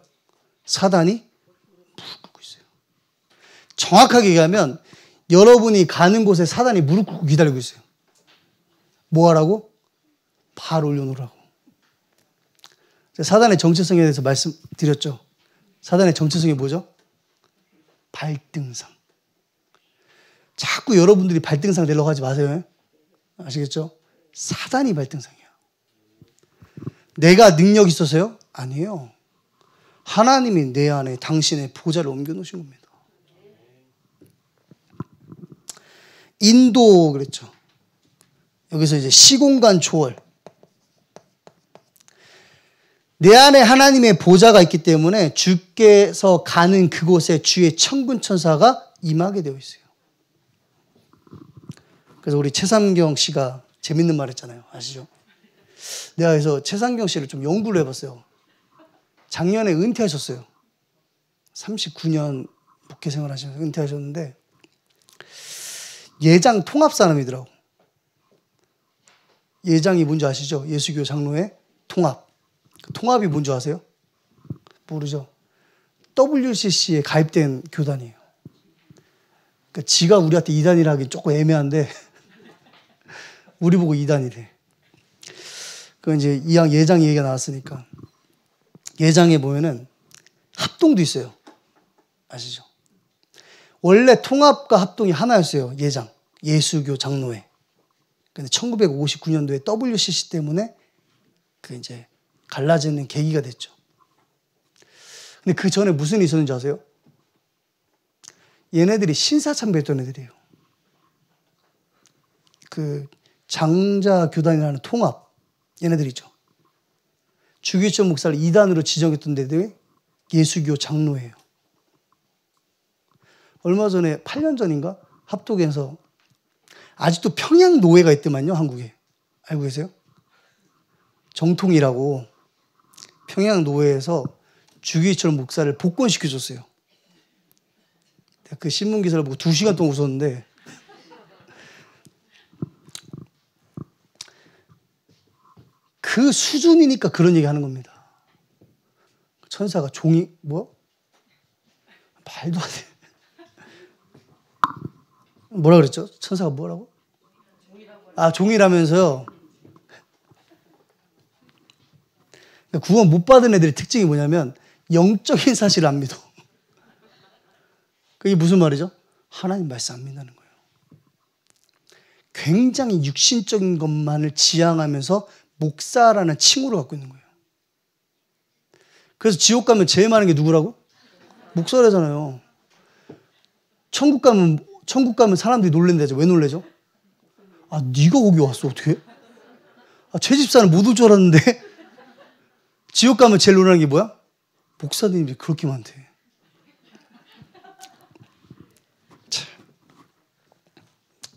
A: 사단이 무릎 꿇고 있어요. 정확하게 얘기하면 여러분이 가는 곳에 사단이 무릎 꿇고 기다리고 있어요. 뭐 하라고? 발 올려놓으라고. 사단의 정체성에 대해서 말씀드렸죠. 사단의 정체성이 뭐죠? 발등상. 자꾸 여러분들이 발등상 되려고 하지 마세요. 아시겠죠? 사단이 발등상이야. 내가 능력이 있어서요? 아니에요. 하나님이 내 안에 당신의 보좌를 옮겨놓으신 겁니다. 인도 그랬죠. 여기서 이제 시공간 초월. 내 안에 하나님의 보좌가 있기 때문에 주께서 가는 그곳에 주의 천군 천사가 임하게 되어 있어요. 그래서 우리 최삼경 씨가 재밌는 말 했잖아요. 아시죠? 내가 그래서 최삼경 씨를 좀 연구를 해봤어요. 작년에 은퇴하셨어요. 39년 목회 생활 하시면서 은퇴하셨는데 예장 통합 사람이더라고. 예장이 뭔지 아시죠? 예수교 장로의 통합. 통합이 뭔지 아세요? 모르죠? WCC에 가입된 교단이에요. 그러니까 지가 우리한테 이단이라 하기 조금 애매한데 우리 보고 이단이래. 그 이제 예장 얘기가 나왔으니까 예장에 보면은 합동도 있어요. 아시죠? 원래 통합과 합동이 하나였어요. 예장. 예수교 장로회. 근데 1959년도에 WCC 때문에 그 이제 갈라지는 계기가 됐죠. 근데 그 전에 무슨 일이 있었는지 아세요? 얘네들이 신사참배했던 애들이에요. 그 장자교단이라는 통합, 얘네들이죠. 주기철 목사를 2단으로 지정했던 데들이 예수교 장로예요. 얼마 전에 8년 전인가 합동해서 아직도 평양 노회가 있더만요. 한국에. 알고 계세요? 정통이라고 평양 노회에서 주기철 목사를 복권시켜줬어요. 그 신문 기사를 보고 2시간 동안 웃었는데 그 수준이니까 그런 얘기 하는 겁니다. 천사가 종이 뭐? 말도 안 돼. 뭐라 그랬죠? 천사가 뭐라고? 아, 종이라면서요. 구원 못 받은 애들의 특징이 뭐냐면 영적인 사실을 안 믿어. 그게 무슨 말이죠? 하나님 말씀 안 믿는 거예요. 굉장히 육신적인 것만을 지향하면서 목사라는 칭호를 갖고 있는 거예요. 그래서 지옥 가면 제일 많은 게 누구라고? 목사라잖아요. 천국 가면 사람들이 놀랜다죠. 왜 놀래죠? 아, 네가 거기 왔어 어떻게? 아, 제 집사는 못 올 줄 알았는데. 지옥 가면 제일 놀라는 게 뭐야? 목사님이 그렇게 많대. 참,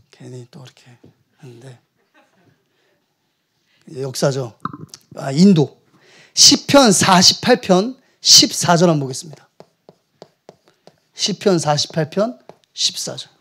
A: 괜히 또 이렇게 하는데 역사죠. 아, 인도 시편 48편 14절 한번 보겠습니다. 시편 48편 14절.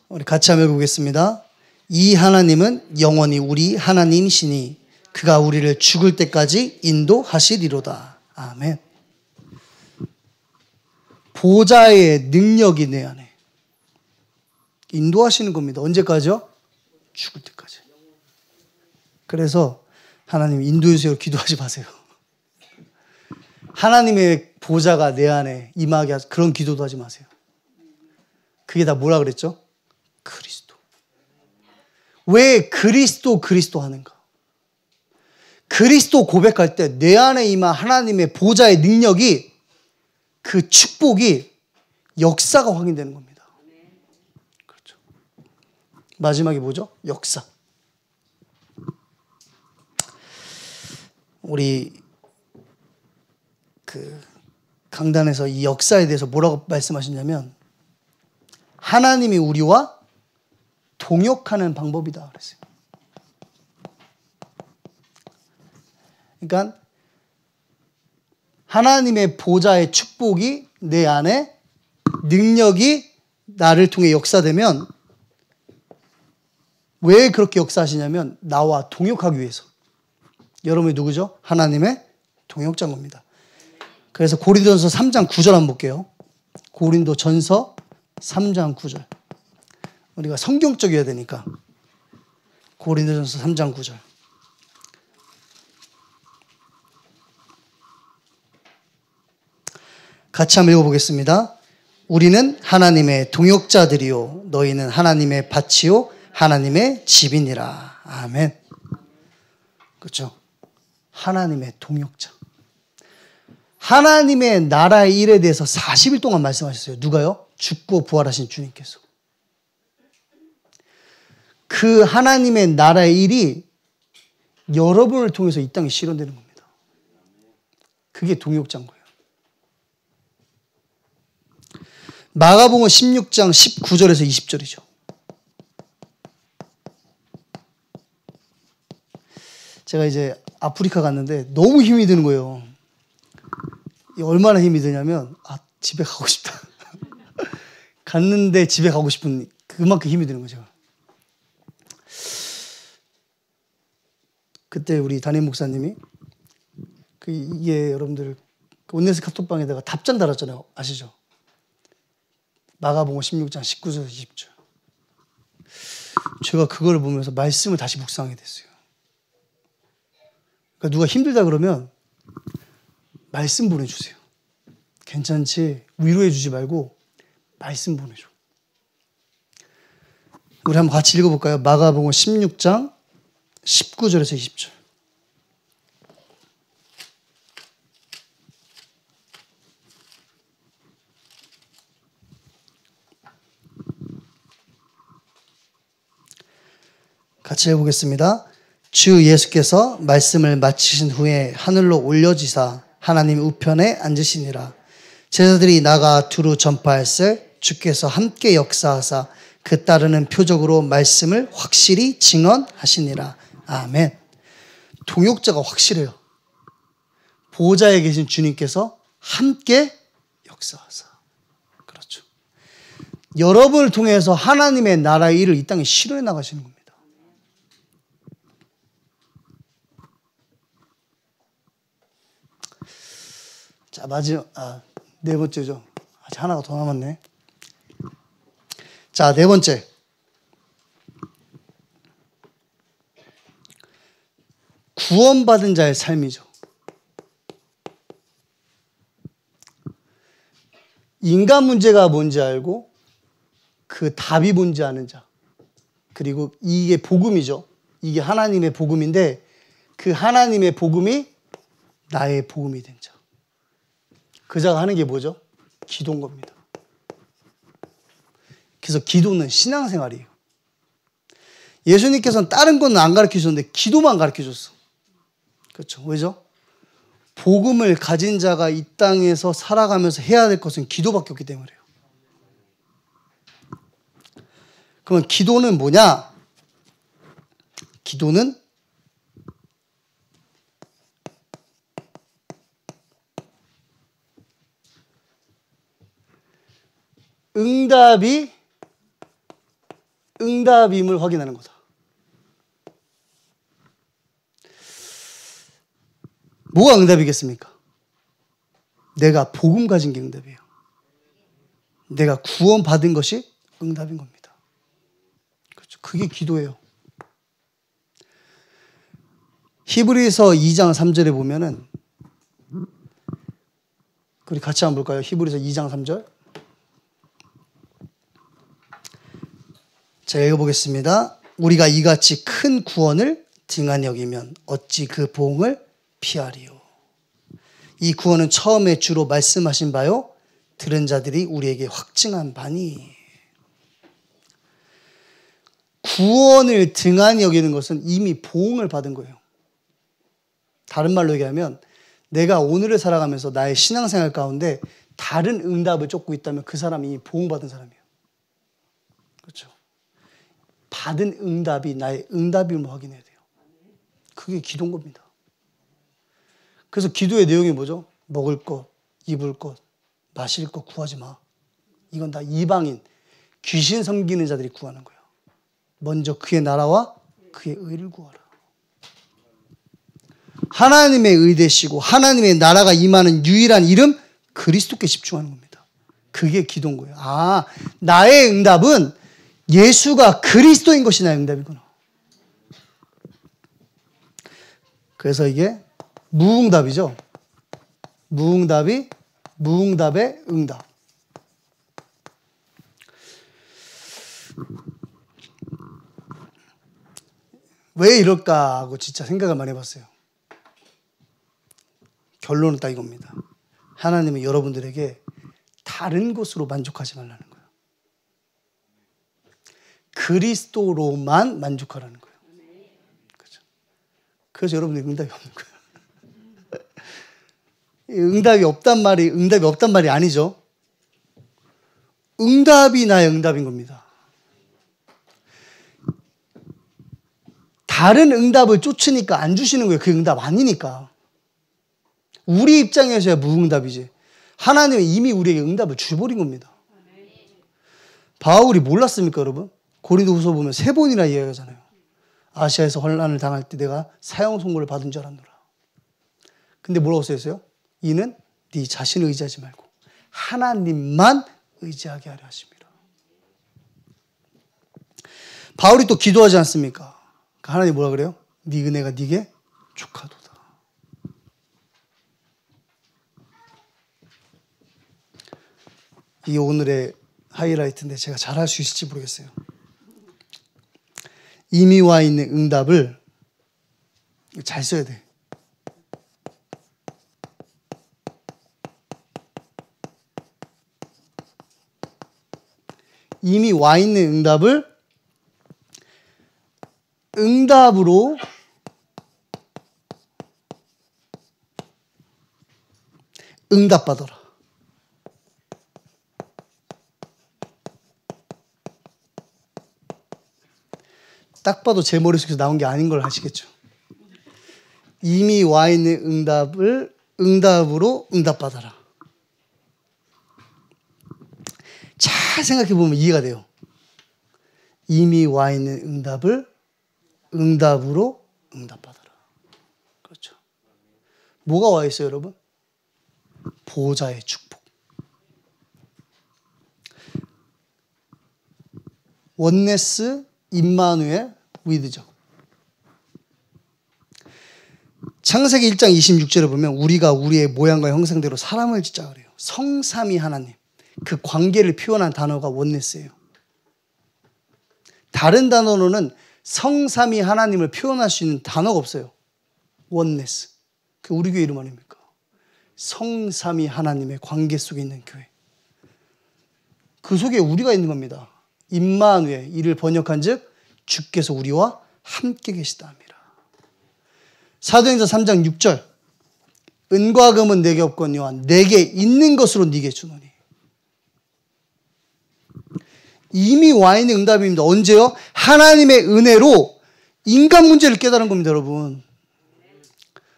A: 우리 같이 한번 읽어보겠습니다. 이 하나님은 영원히 우리 하나님이시니 그가 우리를 죽을 때까지 인도하시리로다. 아멘. 보좌의 능력이 내 안에 인도하시는 겁니다. 언제까지요? 죽을 때까지. 그래서 하나님 인도해 주세요 기도하지 마세요. 하나님의 보좌가 내 안에 임하게 하세요. 그런 기도도 하지 마세요. 그게 다 뭐라 그랬죠? 그리스도. 왜 그리스도 하는가? 그리스도 고백할 때 내 안에 임한 하나님의 보좌의 능력이 그 축복이 역사가 확인되는 겁니다. 그렇죠. 마지막에 뭐죠? 역사. 우리 그 강단에서 이 역사에 대해서 뭐라고 말씀하셨냐면 하나님이 우리와 동역하는 방법이다 그랬어요. 그러니까 하나님의 보좌의 축복이 내 안에 능력이 나를 통해 역사되면 왜 그렇게 역사하시냐면 나와 동역하기 위해서. 여러분이 누구죠? 하나님의 동역자인 겁니다. 그래서 고린도전서 3장 9절 한번 볼게요. 고린도전서 3장 9절. 우리가 성경적이어야 되니까. 고린도전서 3장 9절. 같이 한번 읽어보겠습니다. 우리는 하나님의 동역자들이요 너희는 하나님의 밭이요 하나님의 집이니라. 아멘. 그렇죠? 하나님의 동역자. 하나님의 나라의 일에 대해서 40일 동안 말씀하셨어요. 누가요? 죽고 부활하신 주님께서. 그 하나님의 나라의 일이 여러분을 통해서 이 땅에 실현되는 겁니다. 그게 동역자인 거예요. 마가복음 16장 19절에서 20절이죠. 제가 이제 아프리카 갔는데 너무 힘이 드는 거예요. 얼마나 힘이 드냐면 집에 가고 싶다. 갔는데 집에 가고 싶은 그만큼 힘이 드는 거죠. 그때 우리 담임 목사님이 이게 여러분들 온네스 카톡방에다가 답장 달았잖아요. 아시죠? 마가복음 16장 19절 20절. 제가 그걸 보면서 말씀을 다시 묵상하게 됐어요. 그러니까 누가 힘들다 그러면 말씀 보내주세요. 괜찮지? 위로해 주지 말고 말씀 보내줘. 우리 한번 같이 읽어볼까요? 마가복음 16장 19절에서 20절. 같이 해보겠습니다. 주 예수께서 말씀을 마치신 후에 하늘로 올려지사 하나님 우편에 앉으시니라. 제자들이 나가 두루 전파할세 주께서 함께 역사하사 그 따르는 표적으로 말씀을 확실히 증언하시니라. 아멘. 동역자가 확실해요. 보좌에 계신 주님께서 함께 역사하사. 그렇죠. 여러분을 통해서 하나님의 나라의 일을 이 땅에 실현해 나가시는 겁니다. 자, 네 번째죠. 아직 하나가 더 남았네. 자, 네 번째. 구원받은 자의 삶이죠. 인간 문제가 뭔지 알고 그 답이 뭔지 아는 자. 그리고 이게 복음이죠. 이게 하나님의 복음인데 그 하나님의 복음이 나의 복음이 된 자. 그 자가 하는 게 뭐죠? 기도인 겁니다. 그래서 기도는 신앙생활이에요. 예수님께서는 다른 건 안 가르쳐줬는데 기도만 가르쳐줬어. 그렇죠. 왜죠? 복음을 가진 자가 이 땅에서 살아가면서 해야 될 것은 기도밖에 없기 때문에요. 그러면 기도는 뭐냐? 기도는 응답임을 확인하는 거다. 뭐가 응답이겠습니까? 내가 복음 가진 게 응답이에요. 내가 구원받은 것이 응답인 겁니다. 그렇죠. 그게 기도예요. 히브리서 2장 3절에 보면은 우리 같이 한번 볼까요? 히브리서 2장 3절. 자, 읽어보겠습니다. 우리가 이같이 큰 구원을 등한히 여기면 어찌 그 보응을 피하리요. 이 구원은 처음에 주로 말씀하신 바요 들은 자들이 우리에게 확증한 바니. 구원을 등한히 여기는 것은 이미 보응을 받은 거예요. 다른 말로 얘기하면 내가 오늘을 살아가면서 나의 신앙생활 가운데 다른 응답을 쫓고 있다면 그 사람이 이미 보응받은 사람이에요. 그렇죠. 받은 응답이 나의 응답임을 확인해야 돼요. 그게 기도인 겁니다. 그래서 기도의 내용이 뭐죠? 먹을 것, 입을 것, 마실 것 구하지 마. 이건 다 이방인, 귀신 섬기는 자들이 구하는 거예요. 먼저 그의 나라와 그의 의를 구하라. 하나님의 의 되시고 하나님의 나라가 임하는 유일한 이름 그리스도께 집중하는 겁니다. 그게 기도인 거예요. 아, 나의 응답은 예수가 그리스도인 것이 나의 응답이구나. 그래서 이게 무응답이죠. 무응답의 응답. 왜 이럴까 하고 진짜 생각을 많이 해봤어요. 결론은 딱 이겁니다. 하나님은 여러분들에게 다른 것으로 만족하지 말라는 거예요. 그리스도로만 만족하라는 거예요. 그렇죠? 그래서 여러분들이 응답이 없는 거예요. 응답이 없단 말이 아니죠. 응답이 나의 응답인 겁니다. 다른 응답을 쫓으니까 안 주시는 거예요. 그 응답 아니니까. 우리 입장에서야 무응답이지. 하나님은 이미 우리에게 응답을 줘버린 겁니다. 바울이 몰랐습니까, 여러분? 고린도후서 보면 3번이나 이야기하잖아요. 아시아에서 환난을 당할 때 내가 사형 선고를 받은 줄 알았노라. 근데 뭐라고 써있어요? 이는 네 자신을 의지하지 말고 하나님만 의지하게 하려 하십니다. 바울이 또 기도하지 않습니까? 하나님 뭐라 그래요? 네 은혜가 네게 족하도다. 이게 오늘의 하이라이트인데 제가 잘할 수 있을지 모르겠어요. 이미 와 있는 응답을 잘 써야 돼. 이미 와 있는 응답을 응답으로 응답받아라. 딱 봐도 제 머릿속에서 나온 게 아닌 걸 아시겠죠? 이미 와 있는 응답을 응답으로 응답받아라. 잘 생각해 보면 이해가 돼요. 이미 와 있는 응답을 응답으로 응답받아라. 그렇죠. 뭐가 와 있어요, 여러분? 보호자의 축복. 원네스 임마누엘 위드죠. 창세기 1장 26절에 보면 우리가 우리의 모양과 형상대로 사람을 짓자 그래요. 성삼위 하나님. 그 관계를 표현한 단어가 원네스예요. 다른 단어로는 성삼위 하나님을 표현할 수 있는 단어가 없어요. 원네스. 그 우리 교회 이름 아닙니까? 성삼위 하나님의 관계 속에 있는 교회. 그 속에 우리가 있는 겁니다. 임마누엘, 이를 번역한 즉 주께서 우리와 함께 계시다 합니다. 사도행전 3장 6절 은과 금은 내게 없거니와 내게 있는 것으로 네게 주노니. 이미 와 있는 응답입니다. 언제요? 하나님의 은혜로 인간 문제를 깨달은 겁니다, 여러분.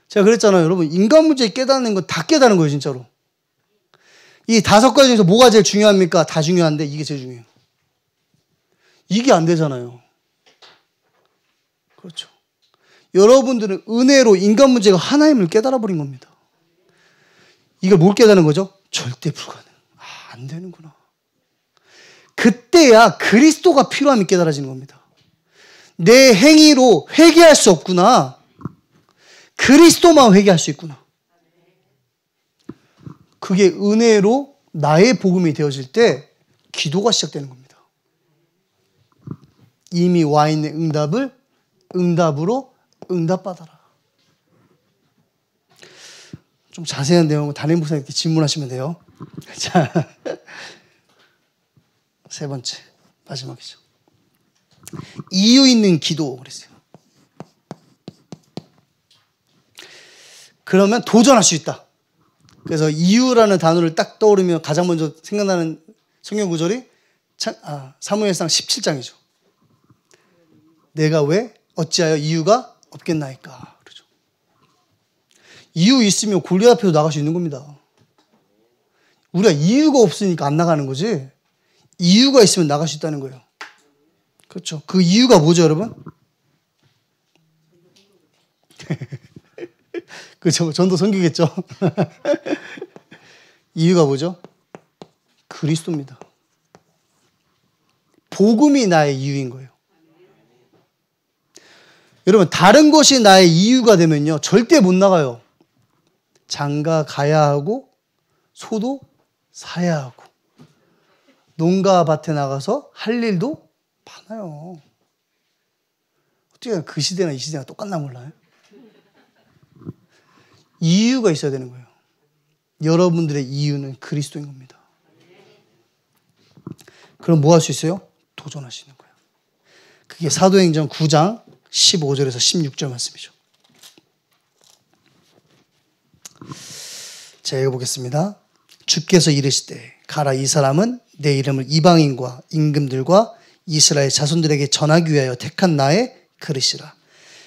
A: 제가 그랬잖아요, 여러분. 인간 문제 깨닫는 건 다 깨달은 거예요, 진짜로. 이 5가지 중에서 뭐가 제일 중요합니까? 다 중요한데 이게 제일 중요해요. 이게 안 되잖아요. 그렇죠. 여러분들은 은혜로 인간 문제가 하나임을 깨달아 버린 겁니다. 이걸 뭘 깨닫는 거죠? 절대 불가능. 안 되는구나. 그때야 그리스도가 필요함이 깨달아지는 겁니다. 내 행위로 회개할 수 없구나. 그리스도만 회개할 수 있구나. 그게 은혜로 나의 복음이 되어질 때 기도가 시작되는 겁니다. 이미 와 있는 응답을 응답으로 응답받아라. 좀 자세한 내용은 담임 목사님께 질문하시면 돼요. 자, 3번째 마지막이죠. 이유 있는 기도 그랬어요. 그러면 도전할 수 있다. 그래서 이유라는 단어를 딱 떠오르면 가장 먼저 생각나는 성경 구절이 사무엘상 17장이죠. 내가 왜 어찌하여 이유가 없겠나이까. 그러죠. 이유 있으면 골리앗 앞에도 나갈 수 있는 겁니다. 우리가 이유가 없으니까 안 나가는 거지. 이유가 있으면 나갈 수 있다는 거예요. 그렇죠. 그 이유가 뭐죠, 여러분? 그렇죠. 전도 섬기겠죠. 이유가 뭐죠? 그리스도입니다. 복음이 나의 이유인 거예요. 여러분, 다른 것이 나의 이유가 되면요, 절대 못 나가요. 장가 가야 하고, 소도 사야 하고, 농가 밭에 나가서 할 일도 많아요. 어떻게 그 시대나 이 시대가 똑같나 몰라요? 이유가 있어야 되는 거예요. 여러분들의 이유는 그리스도인 겁니다. 그럼 뭐 할 수 있어요? 도전할 수 있는 거예요. 그게 사도행전 9장 15절에서 16절 말씀이죠. 제가 읽어보겠습니다. 주께서 이르시되 가라, 이 사람은 내 이름을 이방인과 임금들과 이스라엘 자손들에게 전하기 위하여 택한 나의 그릇이라.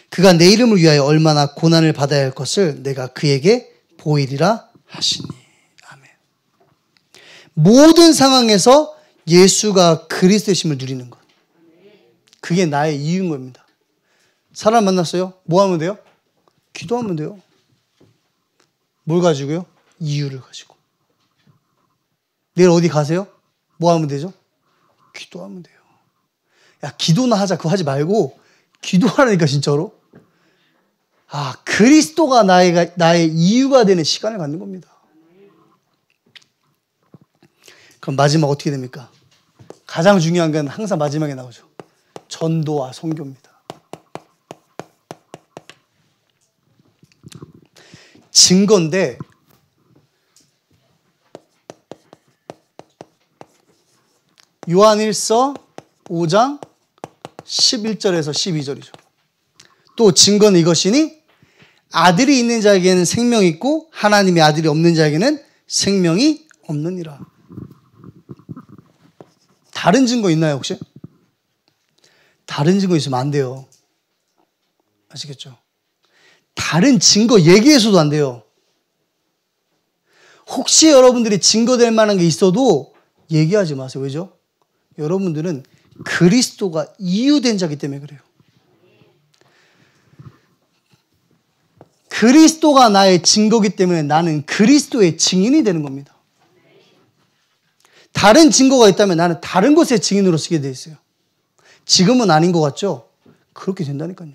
A: 그가 내 이름을 위하여 얼마나 고난을 받아야 할 것을 내가 그에게 보이리라 하시니. 아멘. 모든 상황에서 예수가 그리스도이심을 누리는 것. 그게 나의 이유인 겁니다. 사람 만났어요? 뭐 하면 돼요? 기도하면 돼요. 뭘 가지고요? 이유를 가지고. 내일 어디 가세요? 뭐 하면 되죠? 기도하면 돼요. 야, 기도나 하자 그거 하지 말고 기도하라니까 진짜로. 아, 그리스도가 나의 이유가 되는 시간을 갖는 겁니다. 그럼 마지막 어떻게 됩니까? 가장 중요한 건 항상 마지막에 나오죠. 전도와 선교입니다. 증거인데 요한일서 5장 11절에서 12절이죠. 또 증거는 이것이니 아들이 있는 자에게는 생명이 있고 하나님의 아들이 없는 자에게는 생명이 없느니라. 다른 증거 있나요 혹시? 다른 증거 있으면 안 돼요. 아시겠죠? 다른 증거 얘기해서도 안 돼요. 혹시 여러분들이 증거될 만한 게 있어도 얘기하지 마세요. 왜죠? 여러분들은 그리스도가 이유된 자이기 때문에 그래요. 그리스도가 나의 증거이기 때문에 나는 그리스도의 증인이 되는 겁니다. 다른 증거가 있다면 나는 다른 것의 증인으로 쓰게 돼 있어요. 지금은 아닌 것 같죠? 그렇게 된다니까요.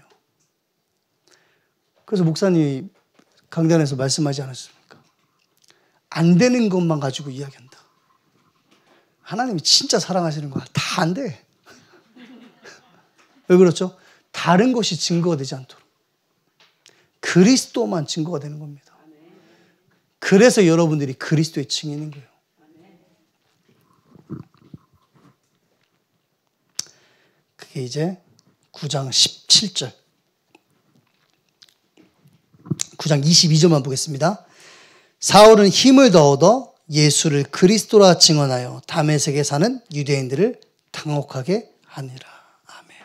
A: 그래서 목사님이 강단에서 말씀하지 않았습니까? 안 되는 것만 가지고 이야기한다. 하나님이 진짜 사랑하시는 거야. 다 안 돼. 왜 그렇죠? 다른 것이 증거가 되지 않도록. 그리스도만 증거가 되는 겁니다. 그래서 여러분들이 그리스도의 증인인 거예요. 그게 이제 9장 17절. 9장 22절만 보겠습니다. 사울은 힘을 더 얻어 예수를 그리스도라 증언하여 다메섹에 사는 유대인들을 당혹하게 하니라. 아멘.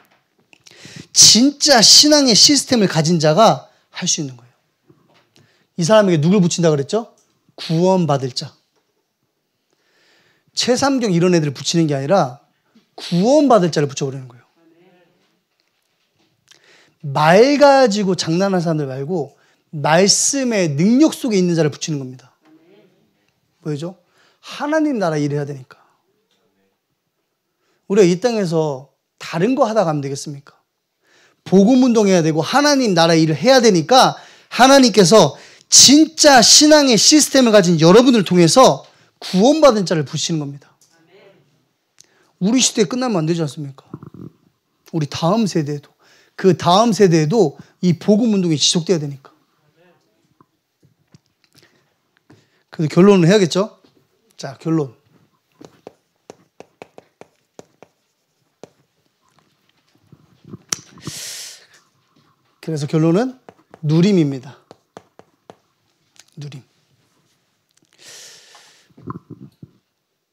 A: 진짜 신앙의 시스템을 가진 자가 할 수 있는 거예요. 이 사람에게 누굴 붙인다 그랬죠? 구원받을 자. 최삼경 이런 애들을 붙이는 게 아니라 구원받을 자를 붙여버리는 거예요. 말 가지고 장난하는 사람들 말고 말씀의 능력 속에 있는 자를 붙이는 겁니다. 뭐죠? 하나님 나라 일을 해야 되니까. 우리가 이 땅에서 다른 거 하다 가면 되겠습니까? 복음 운동해야 되고 하나님 나라 일을 해야 되니까 하나님께서 진짜 신앙의 시스템을 가진 여러분을 통해서 구원받은 자를 부시는 겁니다. 우리 시대에 끝나면 안 되지 않습니까? 우리 다음 세대에도 그 다음 세대에도 이 복음 운동이 지속돼야 되니까. 그래서 결론을 해야겠죠? 자, 결론. 그래서 결론은 누림입니다. 누림.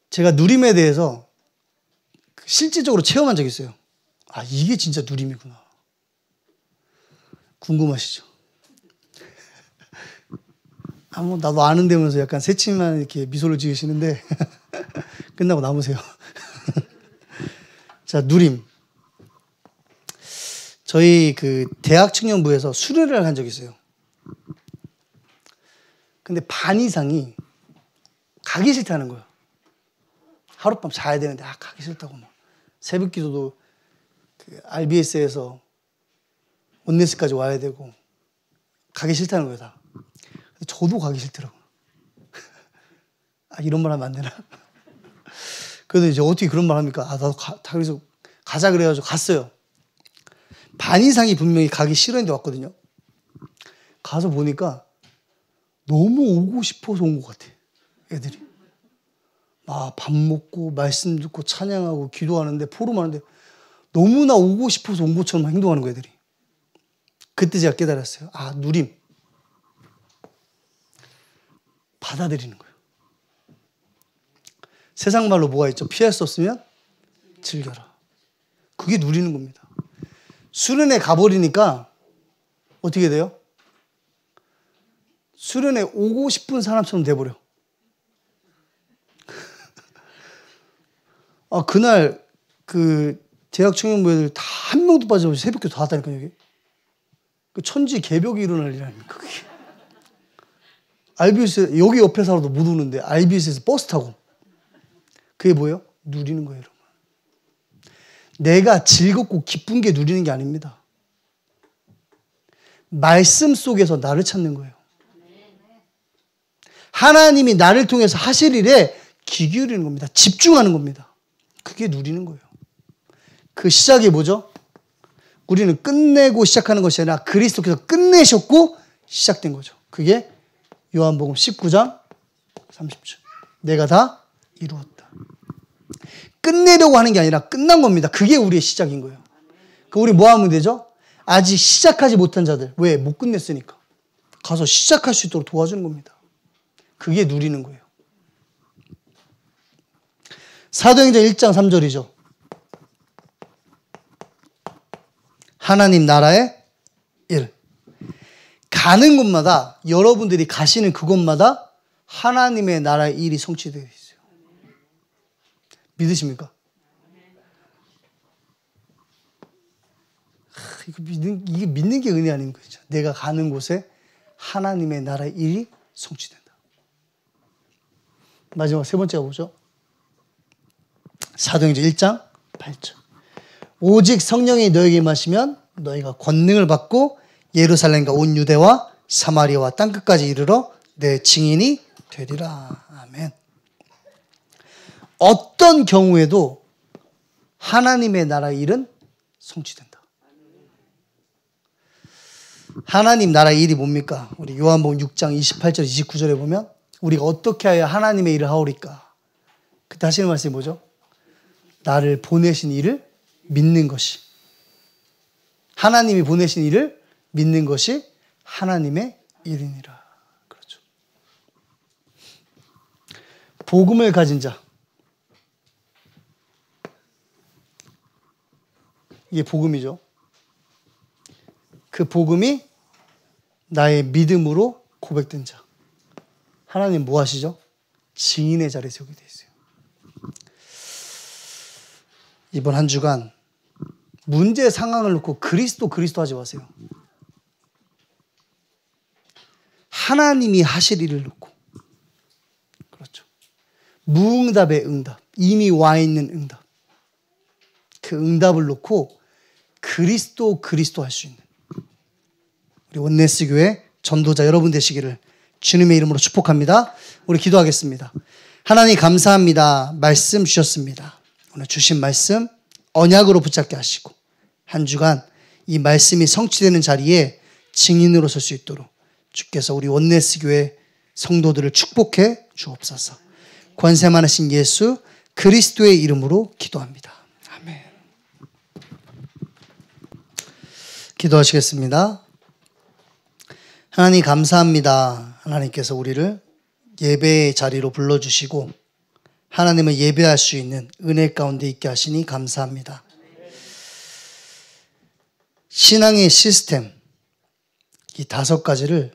A: 제가 누림에 대해서 실질적으로 체험한 적이 있어요. 아, 이게 진짜 누림이구나. 궁금하시죠? 뭐 나도 아는데 면서 약간 새침한 이렇게 미소를 지으시는데 끝나고 남으세요. 자, 누림. 저희 그 대학 청년부에서 수련회를 한 적이 있어요. 근데 반 이상이 가기 싫다는 거예요. 하룻밤 자야 되는데 가기 싫다고 막 새벽 기도도 그 RBS에서 온네스까지 와야 되고 가기 싫다는 거예요, 다. 저도 가기 싫더라고요. 이런 말 하면 안 되나? 그래도 이제 어떻게 그런 말 합니까? 나도 그래서 가자 그래가지고 갔어요. 반 이상이 분명히 가기 싫었는데 왔거든요. 가서 보니까 너무 오고 싶어서 온 것 같아. 애들이. 막 밥 먹고 말씀 듣고 찬양하고 기도하는데 포럼하는데 너무나 오고 싶어서 온 것처럼 행동하는 거예요, 애들이. 그때 제가 깨달았어요. 아, 누림. 받아들이는 거예요. 세상 말로 뭐가 있죠? 피할 수 없으면 즐겨라. 그게 누리는 겁니다. 수련회 가버리니까 어떻게 돼요? 수련회 오고 싶은 사람처럼 돼버려. 아, 그날 그 대학 청년부애들 다 한 명도 빠져서 새벽에 다 왔다니까요, 여기. 그 천지 개벽이 일어날 일 아닙니까, 그게. RBS, 여기 옆에 살아도 못 오는데 RBS에서 버스 타고. 그게 뭐예요? 누리는 거예요, 여러분. 내가 즐겁고 기쁜 게 누리는 게 아닙니다. 말씀 속에서 나를 찾는 거예요. 하나님이 나를 통해서 하실 일에 귀 기울이는 겁니다. 집중하는 겁니다. 그게 누리는 거예요. 그 시작이 뭐죠? 우리는 끝내고 시작하는 것이 아니라 그리스도께서 끝내셨고 시작된 거죠. 그게 요한복음 19장 30절. 내가 다 이루었다. 끝내려고 하는 게 아니라 끝난 겁니다. 그게 우리의 시작인 거예요. 그럼 우리 뭐 하면 되죠? 아직 시작하지 못한 자들. 왜? 못 끝냈으니까. 가서 시작할 수 있도록 도와주는 겁니다. 그게 누리는 거예요. 사도행전 1장 3절이죠. 하나님 나라의 일. 가는 곳마다, 여러분들이 가시는 그곳마다 하나님의 나라의 일이 성취되어 있어요. 믿으십니까? 이게 믿는 게 은혜 아닌 거죠. 내가 가는 곳에 하나님의 나라의 일이 성취된다. 마지막 세 번째가 뭐죠? 사도행전 1장 8절. 오직 성령이 너에게 임하시면 너희가 권능을 받고 예루살렘과 온 유대와 사마리아와 땅끝까지 이르러 내 증인이 되리라. 아멘. 어떤 경우에도 하나님의 나라의 일은 성취된다. 하나님 나라의 일이 뭡니까? 우리 요한복음 6장 28절 29절에 보면 우리가 어떻게 하여 하나님의 일을 하오리까? 그때 하시는 말씀이 뭐죠? 나를 보내신 이를 믿는 것이, 하나님이 보내신 이를 믿는 것이 하나님의 일이니라. 그렇죠. 복음을 가진 자, 이게 복음이죠. 그 복음이 나의 믿음으로 고백된 자. 하나님 뭐 하시죠? 증인의 자리에 세우게 돼 있어요. 이번 한 주간 문제 상황을 놓고 그리스도 하지 마세요. 하나님이 하실 일을 놓고. 그렇죠. 무응답의 응답, 이미 와 있는 응답. 그 응답을 놓고 그리스도 할 수 있는 우리 원네스 교회 전도자 여러분 되시기를 주님의 이름으로 축복합니다. 우리 기도하겠습니다. 하나님 감사합니다. 말씀 주셨습니다. 오늘 주신 말씀 언약으로 붙잡게 하시고 한 주간 이 말씀이 성취되는 자리에 증인으로 설 수 있도록 주께서 우리 원네스 교회 성도들을 축복해 주옵소서. 권세 많으신 예수 그리스도의 이름으로 기도합니다. 아멘. 기도하시겠습니다. 하나님 감사합니다. 하나님께서 우리를 예배의 자리로 불러주시고 하나님을 예배할 수 있는 은혜 가운데 있게 하시니 감사합니다. 신앙의 시스템, 이 5가지를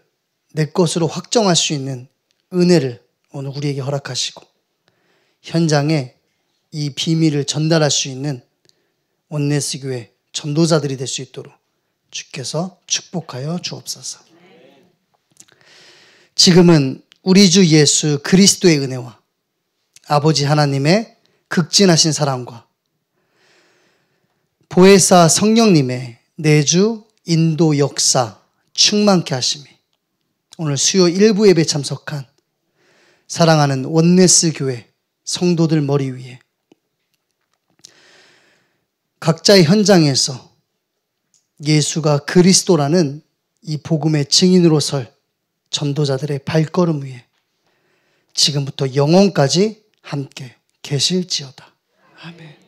A: 내 것으로 확정할 수 있는 은혜를 오늘 우리에게 허락하시고 현장에 이 비밀을 전달할 수 있는 원네스 교회 전도자들이 될 수 있도록 주께서 축복하여 주옵소서. 지금은 우리 주 예수 그리스도의 은혜와 아버지 하나님의 극진하신 사랑과 보혜사 성령님의 내주 인도 역사 충만케 하심이 오늘 수요 일부 예배 참석한 사랑하는 원네스 교회 성도들 머리 위에 각자의 현장에서 예수가 그리스도라는 이 복음의 증인으로 설 전도자들의 발걸음 위에 지금부터 영원까지 함께 계실지어다. 아멘.